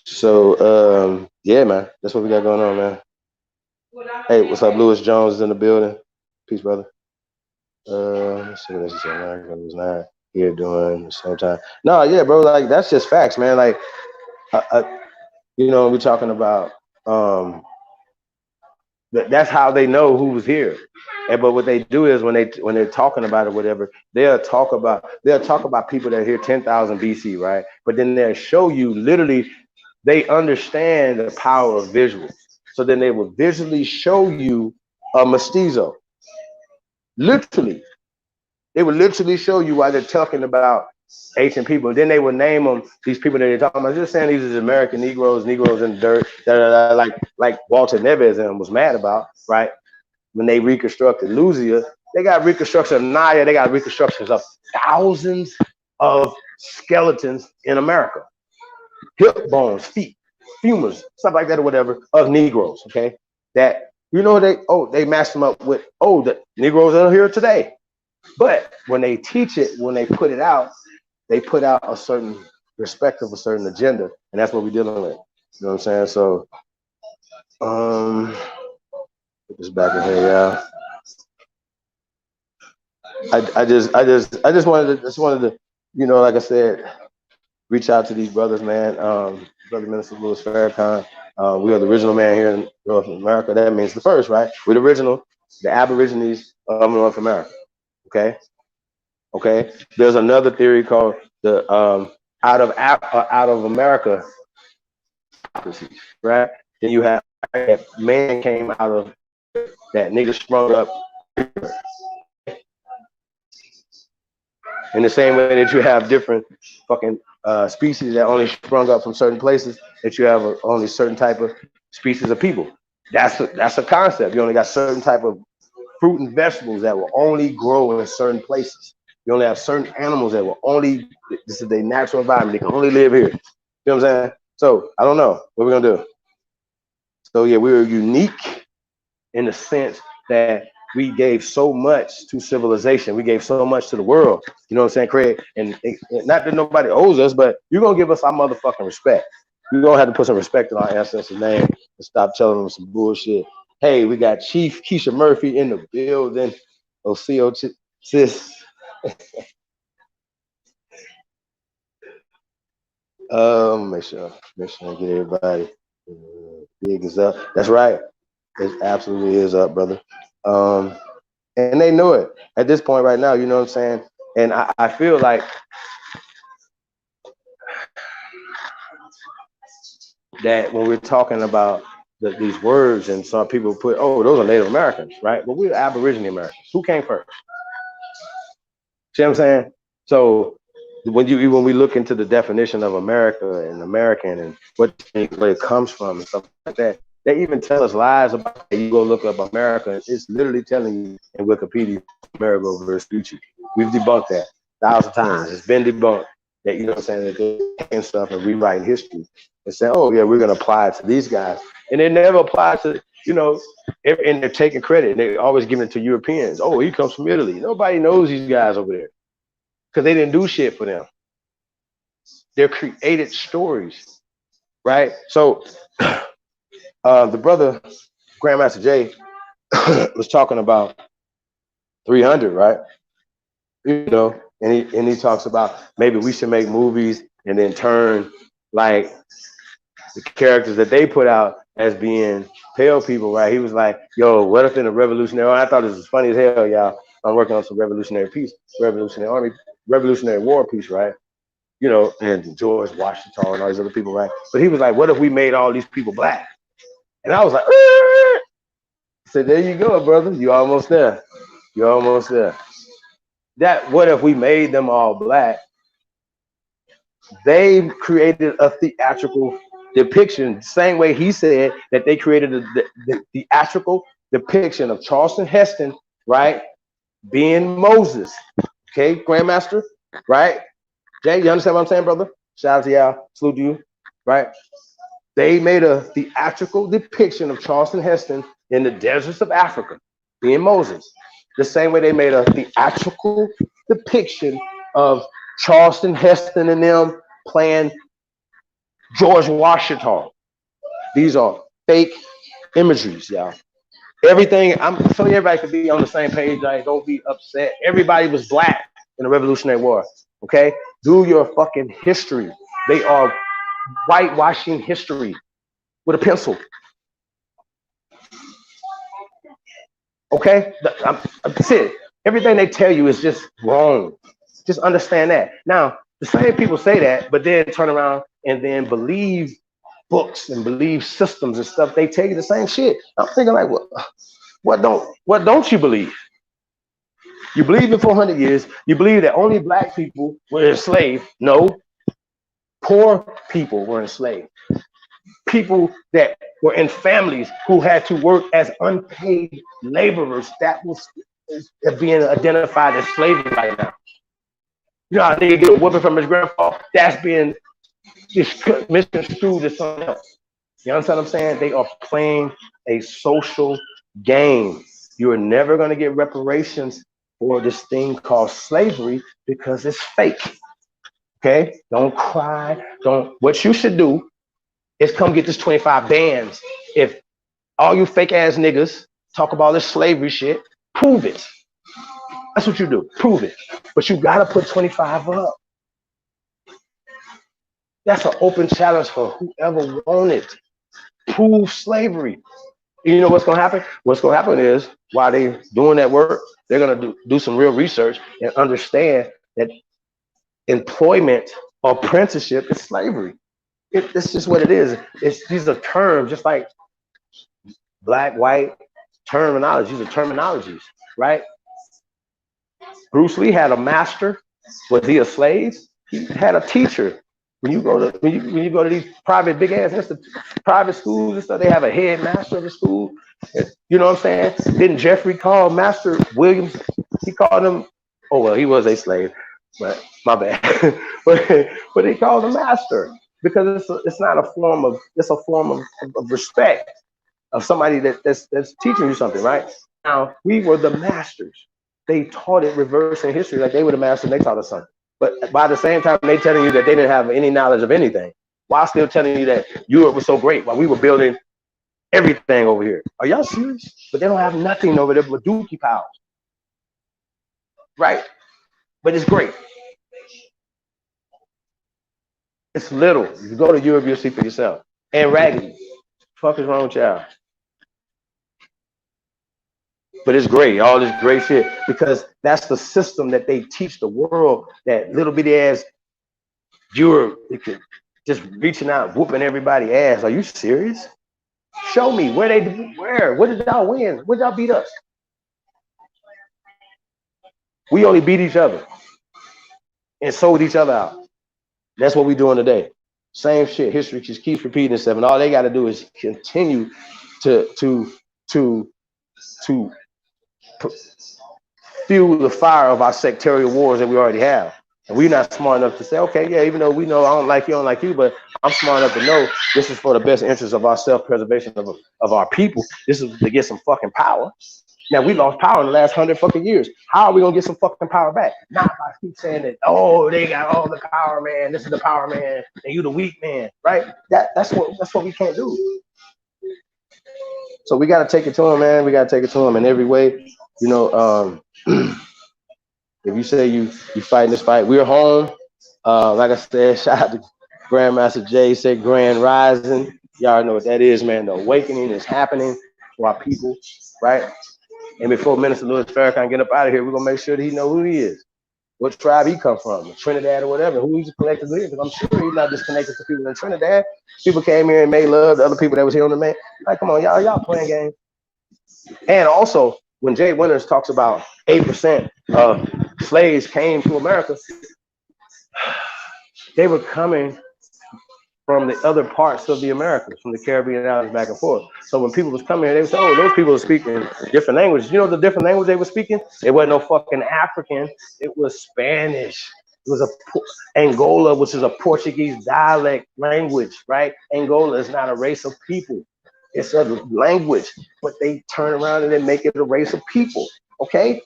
So yeah, man, that's what we got going on, man. Hey, what's up? Lewis Jones is in the building. Peace, brother. Let's see what this is. America was not here doing the same time. No, yeah, bro. Like that's just facts, man. Like, you know, we're talking about that's how they know who was here. But what they do is when they're talking about it, whatever, they'll talk about people that are here 10,000 BC, right? But then they'll show you literally they understand the power of visuals. So then they will visually show you a mestizo. Literally, they would literally show you why they're talking about ancient people. Then they would name them these people that they're talking about. Just saying these are American Negroes in the dirt, like Walter Neves and was mad about, right? When they reconstructed Luzia, they got reconstruction of Naya, they got reconstructions of thousands of skeletons in America. Hip bones, feet, femurs, stuff like that or whatever, of Negroes, okay? That, you know, they matched them up with, the Negroes are here today. But when they teach it, when they put it out, they put out a certain respect of a certain agenda, and that's what we're dealing with. You know what I'm saying? So, put this back in here, yeah. I just wanted to, you know, like I said, reach out to these brothers, man. Brother Minister Louis Farrakhan. We are the original man here in North America. That means the first, right? We're the original, the Aborigines of North America. Okay. There's another theory called the out of America, right? Then you have man came out of that nigga sprung up. In the same way that you have different fucking species that only sprung up from certain places, that you have only certain type of species of people. That's a concept. You only got certain type of fruit and vegetables that will only grow in certain places. You only have certain animals that will only, this is their natural environment. They can only live here. You know what I'm saying? So I don't know what we're gonna do. So yeah, we were unique in the sense that we gave so much to civilization. We gave so much to the world. You know what I'm saying, Craig? And not that nobody owes us, but you're gonna give us our motherfucking respect. You're gonna have to put some respect in our ancestors' name and stop telling them some bullshit. Hey, we got Chief Keisha Murphy in the building. OCO sis. Make sure I get everybody. Big is up. That's right. It absolutely is up, brother. And they know it at this point right now. You know what I'm saying? And I feel like that when we're talking about these words, and some people put, oh, those are Native Americans, right? But we're Aboriginal Americans. Who came first? See what I'm saying? So when we look into the definition of America and American and where it comes from and stuff like that, they even tell us lies about it. You go look up America, and it's literally telling you in Wikipedia, America versus Gucci. We've debunked that 1,000 times. It's been debunked that, you know what I'm saying, that they're taking stuff and rewriting history and saying, oh yeah, we're gonna apply it to these guys. And they never apply to, you know, and they're taking credit and they always giving it to Europeans. Oh, he comes from Italy. Nobody knows these guys over there because they didn't do shit for them. They're created stories, right? So the brother Grandmaster Jay was talking about 300, right? You know, and he talks about maybe we should make movies and then turn like the characters that they put out as being pale people, right? He was like, yo, what if in a Revolutionary Army? I thought this was funny as hell, y'all. I'm working on some Revolutionary War piece, right? You know, and George Washington and all these other people, right? But he was like, what if we made all these people black? And I was like, I said, there you go, brother. You're almost there. You're almost there. That what if we made them all black? They created a theatrical depiction, same way he said that they created the theatrical depiction of Charlton Heston, right? Being Moses. Okay, Grandmaster, right? Jay, you understand what I'm saying, brother? Shout out to y'all. Salute to you, right? They made a theatrical depiction of Charlton Heston in the deserts of Africa, being Moses. The same way they made a theatrical depiction of Charlton Heston and them playing George Washington. These are fake imageries, y'all. Everything, so everybody could be on the same page, right? Don't be upset. Everybody was black in the Revolutionary War, okay? Do your fucking history. They are whitewashing history with a pencil. Okay? That's it. Everything they tell you is just wrong. Just understand that. Now, the same people say that, but then turn around and then believe books and believe systems and stuff. They tell you the same shit. I'm thinking like, what don't you believe? You believe in 400 years. You believe that only black people were enslaved. No, poor people were enslaved. People that were in families who had to work as unpaid laborers, that was being identified as slavery right now. You know how they get a whooping from his grandfather? That's being misconstrued as something else. You understand what I'm saying? They are playing a social game. You are never going to get reparations for this thing called slavery because it's fake. Okay? Don't cry. What you should do is come get this 25 bands. If all you fake ass niggas talk about this slavery shit, prove it. That's what you do. Prove it. But you gotta put 25 up. That's an open challenge for whoever wanted. Prove slavery. You know what's gonna happen? What's gonna happen is while they're doing that work, they're gonna do some real research and understand that employment or apprenticeship is slavery. It's just what it is. These are terms, just like black, white terminology. These are terminologies, right? Bruce Lee had a master Was he a slave? He had a teacher. When you go to these private big ass private schools and stuff, they have a headmaster of the school. You know what I'm saying? Didn't Jeffrey call Master Williams? He called him. Oh well, he was a slave, but my bad. but he called him master because it's not a form of of respect of somebody that's teaching you something, right? Now we were the masters. They taught it reversing history, like they were the masters and they taught us something. But by the same time, they telling you that they didn't have any knowledge of anything, while still telling you that Europe was so great while we were building everything over here. Are y'all serious? But they don't have nothing over there but dookie powers, right? But it's great. It's little. You go to Europe, you'll see for yourself. And raggedy. Fuck is wrong with y'all? But it's great, all this great shit, because that's the system that they teach the world, that little bitty ass Europe, just reaching out, whooping everybody's ass. Are you serious? Show me where what did y'all win? What did y'all beat us? We only beat each other and sold each other out. That's what we're doing today. Same shit. History just keeps repeating itself, and all they got to do is continue to fuel the fire of our sectarial wars that we already have. And we're not smart enough to say, okay, yeah, even though we know I don't like you, but I'm smart enough to know this is for the best interest of our self-preservation of our people. This is to get some fucking power. Now, we lost power in the last 100 fucking years. How are we gonna get some fucking power back? Not if I keep saying that, oh, they got all the power, man. This is the power, man, and you the weak man, right? That's what we can't do. So we gotta take it to them, man. We gotta take it to them in every way. You know, if you say you fighting this fight, we're home. Like I said, shout out to Grandmaster Jay, said Grand Rising. Y'all know what that is, man. The awakening is happening to our people, right? And before Minister Louis Farrakhan get up out of here, we're gonna make sure that he know who he is, what tribe he come from, Trinidad or whatever, who he's connected to. Because I'm sure he's not just connected to people in Trinidad. People came here and made love to other people that was here on the man. Like, come on, y'all playing games. And also, when Jay Winters talks about 8% of slaves came to America, they were coming from the other parts of the Americas, from the Caribbean islands back and forth. So when people was coming here, they would say, oh, those people are speaking different languages. You know the different language they were speaking? It wasn't no fucking African. It was Spanish. It was Angola, which is a Portuguese dialect language, right? Angola is not a race of people. It's a language, but they turn around and they make it a race of people, okay?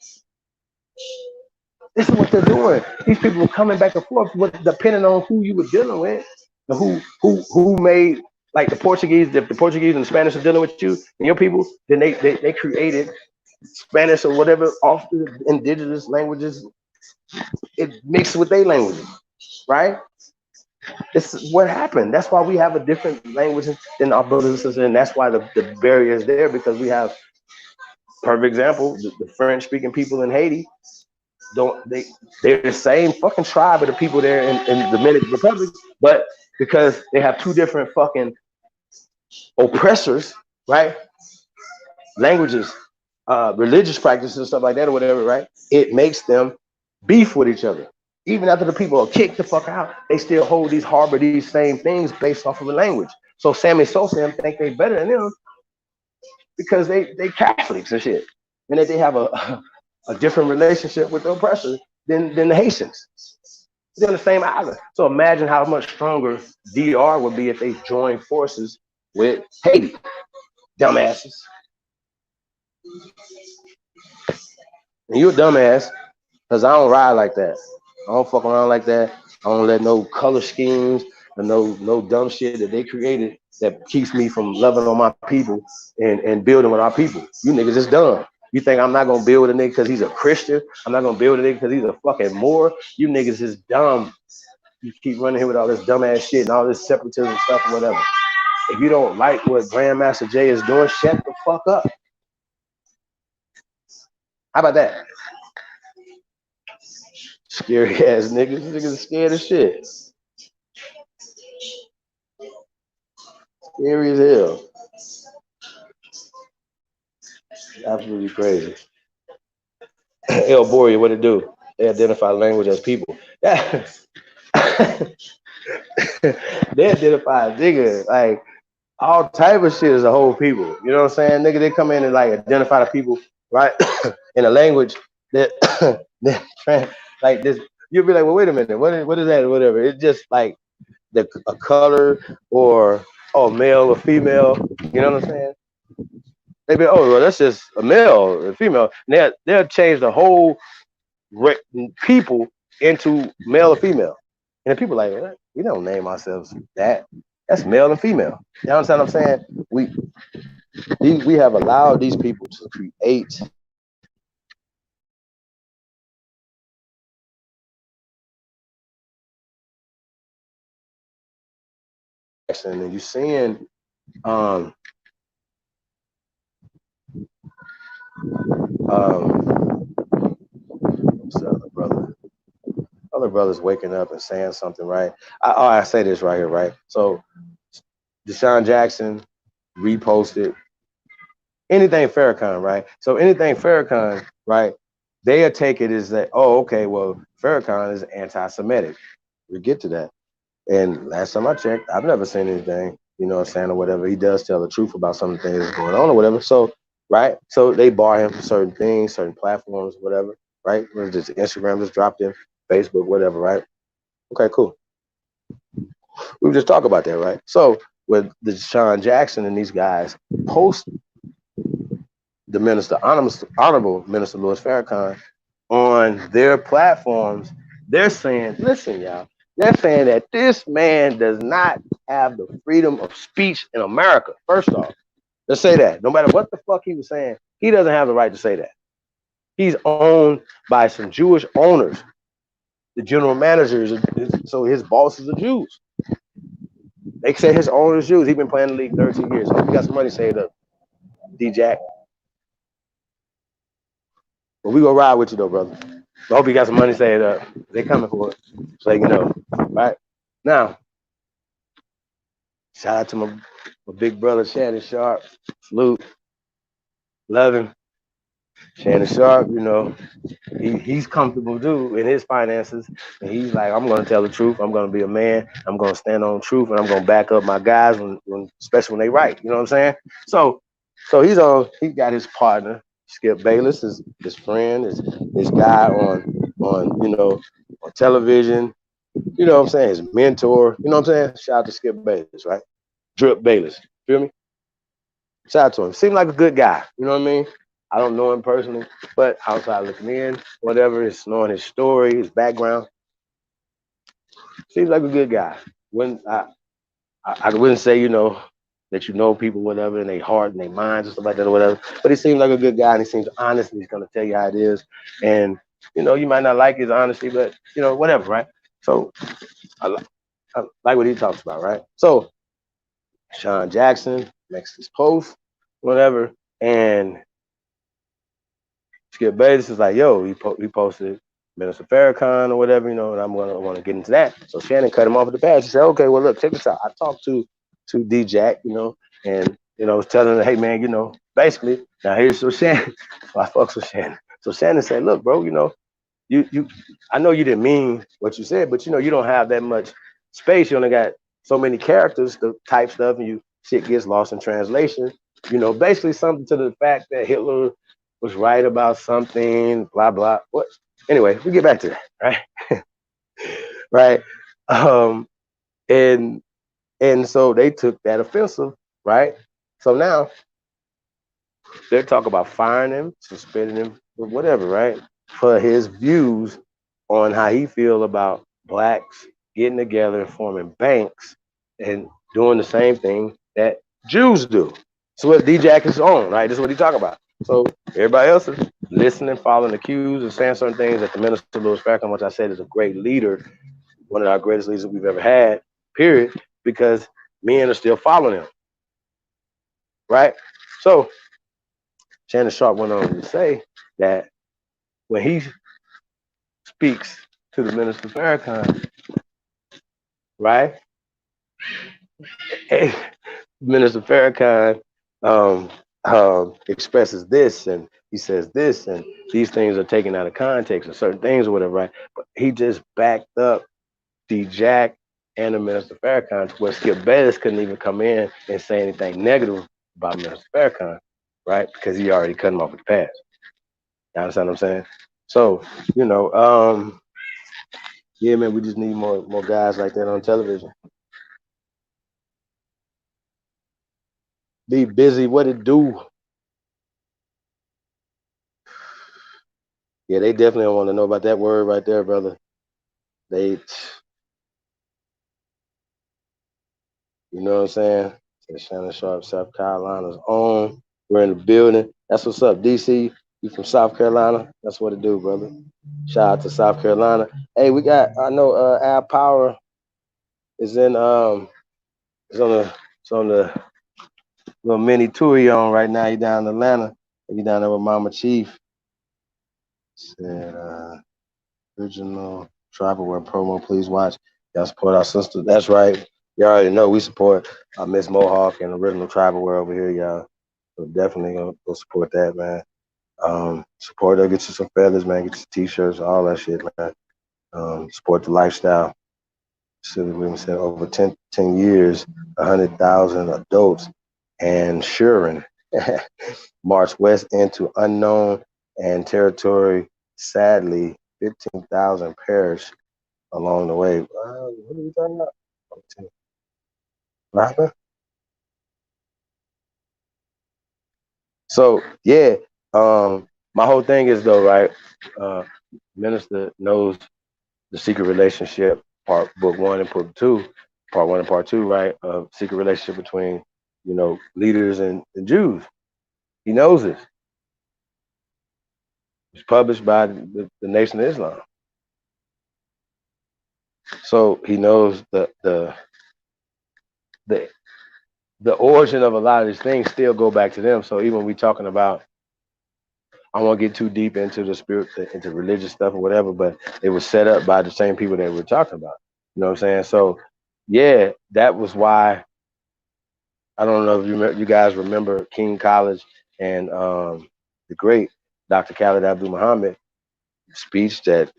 This is what they're doing. These people are coming back and forth, depending on who you were dealing with, and who made, like the Portuguese. If the Portuguese and the Spanish are dealing with you and your people, then they created Spanish or whatever off the indigenous languages. It mixed with their languages, right? This is what happened. That's why we have a different language than our brothers and sisters, and that's why the barrier is there, because we have, perfect example, the French-speaking people in Haiti. They're the same fucking tribe of the people there in the Dominican Republic, but because they have two different fucking oppressors, right? Languages, religious practices, and stuff like that, or whatever, right? It makes them beef with each other. Even after the people are kicked the fuck out, they still harbor these same things based off of a language. So Sammy Sosa think they better than them because they Catholics and shit, and that they have a different relationship with the oppressor than the Haitians. They're on the same island. So imagine how much stronger DR would be if they joined forces with Haiti. Dumbasses. And you're a dumbass, because I don't ride like that. I don't fuck around like that. I don't let no color schemes and no dumb shit that they created that keeps me from loving on my people and building with our people. You niggas is dumb. You think I'm not gonna build with a nigga because he's a Christian? I'm not gonna build with a nigga because he's a fucking Moor? You niggas is dumb. You keep running here with all this dumbass shit and all this separatism stuff or whatever. If you don't like what Grandmaster Jay is doing, shut the fuck up. How about that? Scary ass niggas. Niggas are scared as shit. Scary as hell. Absolutely crazy. El Boria, what it do? They identify language as people. Yeah. They identify as nigga, like all type of shit as a whole people. You know what I'm saying? Nigga, they come in and like identify the people, right? In a language that, like this, you'll be like, well, wait a minute, what is that or whatever. It's just like a color or male or female. You know what I'm saying? They be, oh, well, that's just a male or a female. And they'll change the whole people into male or female. And then people like, what? We don't name ourselves that. That's male and female. You understand what I'm saying? We have allowed these people to create and you're seeing what's the other brother? Other brothers waking up and saying something, right? I say this right here, right? So Deshaun Jackson reposted anything Farrakhan, right? So anything Farrakhan, right? They'll take it as that, oh, okay, well, Farrakhan is anti-Semitic. We get to that. And last time I checked, I've never seen anything, you know what I'm saying, or whatever. He does tell the truth about some of the things that's going on or whatever. So, right? So they bar him for certain things, certain platforms, whatever, right? Whether it's Instagram just dropped him, Facebook, whatever, right? Okay, cool. We just talk about that, right? So with the Deshaun Jackson and these guys post the minister, honorable Minister Louis Farrakhan on their platforms, they're saying, listen, y'all, they're saying that this man does not have the freedom of speech in America. First off, let's say that. No matter what the fuck he was saying, he doesn't have the right to say that. He's owned by some Jewish owners. The general manager is so his bosses are Jews. They say his owners Jews. He's been playing the league 13 years. I hope you got some money saved up, D-Jack. But we gonna ride with you though, brother. I hope you got some money saved up. They coming for it, so you know, right? Now, shout out to my big brother Shannon Sharp. Salute, love him. Shannon Sharp, you know, he's comfortable too in his finances, and he's like, I'm gonna tell the truth. I'm gonna be a man. I'm gonna stand on truth, and I'm gonna back up my guys when especially when they right. You know what I'm saying? So he's on. He got his partner Skip Bayless, his friend, his guy on you know on television. You know what I'm saying? His mentor. You know what I'm saying? Shout out to Skip Bayless, right? Drip Bayless. Feel me? Shout out to him. Seemed like a good guy. You know what I mean? I don't know him personally, but outside looking in, whatever, it's knowing his story, his background. Seems like a good guy. When I wouldn't say, you know, that you know people, whatever, in their heart and their minds and stuff like that or whatever. But he seems like a good guy and he seems honest and he's gonna tell you how it is. And you know, you might not like his honesty, but you know, whatever, right? So I like what he talks about, right? So Sean Jackson makes his post, whatever, and Skip Bayless is like, yo, he posted Minister Farrakhan or whatever, you know, and I'm gonna want to get into that. So Shannon cut him off at the pass. He said, okay, well, look, check this out. I talked to D-Jack, you know, and you know, was telling him, hey man, you know, basically, now here's so Shannon. So I fucks with Shannon. So Shannon said, look, bro, you know, you I know you didn't mean what you said, but you know, you don't have that much space. You only got so many characters to type stuff, and shit gets lost in translation. You know, basically something to the fact that Hitler was right about something, blah, blah. What? Anyway, we get back to that, right? Right. And so they took that offensive, right? So now they're talking about firing him, suspending him, whatever, right? For his views on how he feel about blacks getting together and forming banks and doing the same thing that Jews do. So what D-Jack is on, right? This is what he talking about. So everybody else is listening, following the cues, and saying certain things that the Minister Louis Farrakhan, which I said is a great leader, one of our greatest leaders we've ever had, period, because men are still following him, right? So Shannon Sharp went on to say that when he speaks to the Minister Farrakhan, right? Minister Farrakhan expresses this, and he says this, and these things are taken out of context, and certain things or whatever, right? But he just backed up D-Jack and the Minister Farrakhan to where Skip Bayless couldn't even come in and say anything negative about Minister Farrakhan, right? Because he already cut him off with the pass. You understand what I'm saying? So, you know, yeah, man, we just need more guys like that on television. Be busy, what it do? Yeah, they definitely don't want to know about that word right there, brother. They, you know what I'm saying? So Shannon Sharp, South Carolina's own. We're in the building. That's what's up, DC. You from South Carolina? That's what it do, brother. Shout out to South Carolina. Hey, we got. I know Al Power is in. It's on the little mini tour he on right now. He down in Atlanta. He down there with Mama Chief. Said original tribal wear promo. Please watch. Y'all support our sister. That's right. You already know we support Miss Mohawk and original tribal wear over here, y'all. So definitely go support that, man. Support her, get you some feathers, man. Get you t-shirts, all that shit, man. Support the lifestyle. Silly Women said over 10 years, 100,000 adults and Shurin marched west into unknown and territory. Sadly, 15,000 perished along the way. What are we talking about? What happened? So yeah, my whole thing is though, right? Minister knows the secret relationship, book 1 and book 2, part 1 and part 2, right? Of secret relationship between, you know, leaders and Jews. He knows this. It's published by the Nation of Islam. So he knows the origin of a lot of these things still go back to them. So even when we talking about, I won't get too deep into the spirit, into religious stuff or whatever, but it was set up by the same people that we're talking about. You know what I'm saying? So yeah, that was why. I don't know if you guys remember King College and the great Dr. Khalid Abdul Muhammad speech that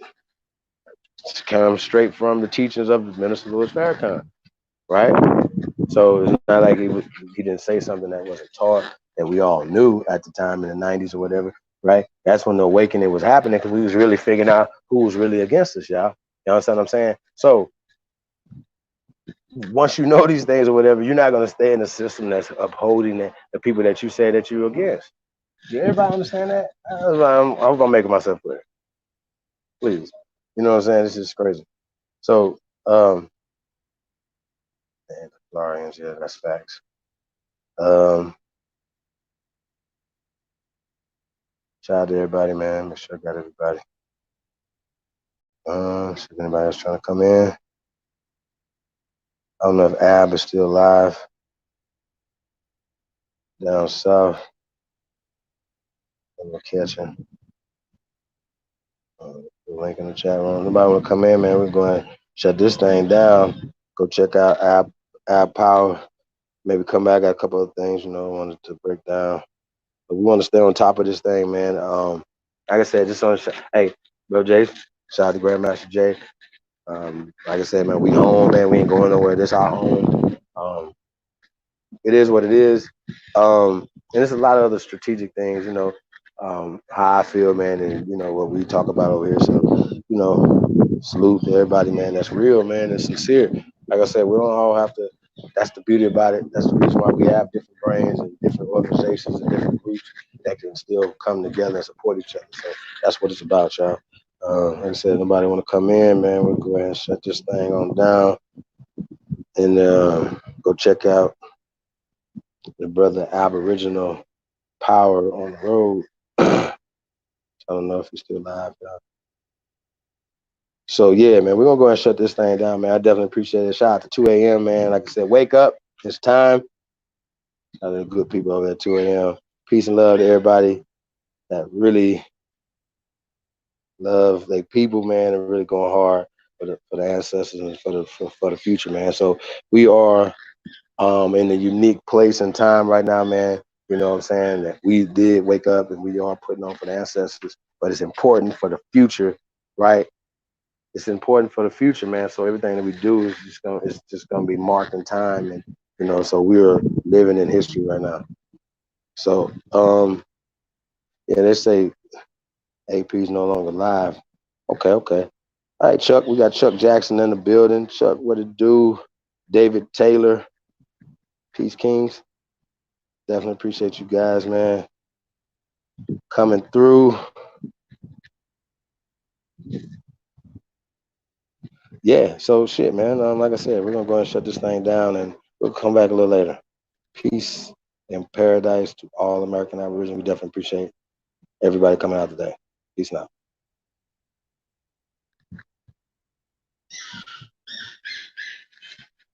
comes straight from the teachings of Minister Louis Farrakhan, right? So it's not like he didn't say something that wasn't taught, that we all knew at the time in the 90s or whatever, right? That's when the awakening was happening, because we was really figuring out who was really against us, y'all. You understand what I'm saying? So once you know these things or whatever, you're not going to stay in the system that's upholding the people that you say that you're against. Do everybody understand that? I hope I'm making myself clear. Please. You know what I'm saying? This is crazy. So, man, Larians, yeah, that's facts. Shout out to everybody, man. Make sure I got everybody. See if anybody else trying to come in. I don't know if Ab is still alive down south. I'm gonna catch him. Link in the chat room. Nobody want to come in, man. We're going to shut this thing down. Go check out Ab Power. Maybe come back. I got a couple of things, you know, I wanted to break down. But we want to stay on top of this thing, man. Like I said, just on. Hey, bro, Jay. Shout out to Grandmaster Jay. Like I said, man, we home, man. We ain't going nowhere. This our home. It is what it is. And there's a lot of other strategic things, you know, how I feel, man, and you know what we talk about over here. So, you know, salute to everybody, man. That's real, man. It's sincere. Like I said, we don't all have to. That's the beauty about it. That's the reason why we have different brands and different organizations and different groups that can still come together and support each other. So that's what it's about, y'all. Like I said, nobody want to come in, man. We'll go ahead and shut this thing on down and go check out the brother Aboriginal Power on the road. I don't know if he's still live, y'all. So yeah, man, we're gonna go ahead and shut this thing down, man. I definitely appreciate it. Shout out to 2 a.m., man. Like I said, wake up. It's time. Shout out to the good people over at 2 a.m. Peace and love to everybody that really love their people, man, and really going hard for the ancestors and for the future, man. So we are in a unique place and time right now, man. You know what I'm saying? That we did wake up and we are putting on for the ancestors, but it's important for the future, right? It's important for the future, man. So everything that we do is just gonna be marked in time, and you know, so we're living in history right now. So yeah, they say AP's no longer live. Okay. All right, Chuck, we got Chuck Jackson in the building. Chuck, what it do? David Taylor, Peace Kings. Definitely appreciate you guys, man, coming through. Yeah, so shit, man. Like I said, we're gonna go and shut this thing down, and we'll come back a little later. Peace and paradise to all American Aborigines. We definitely appreciate everybody coming out today. Peace now.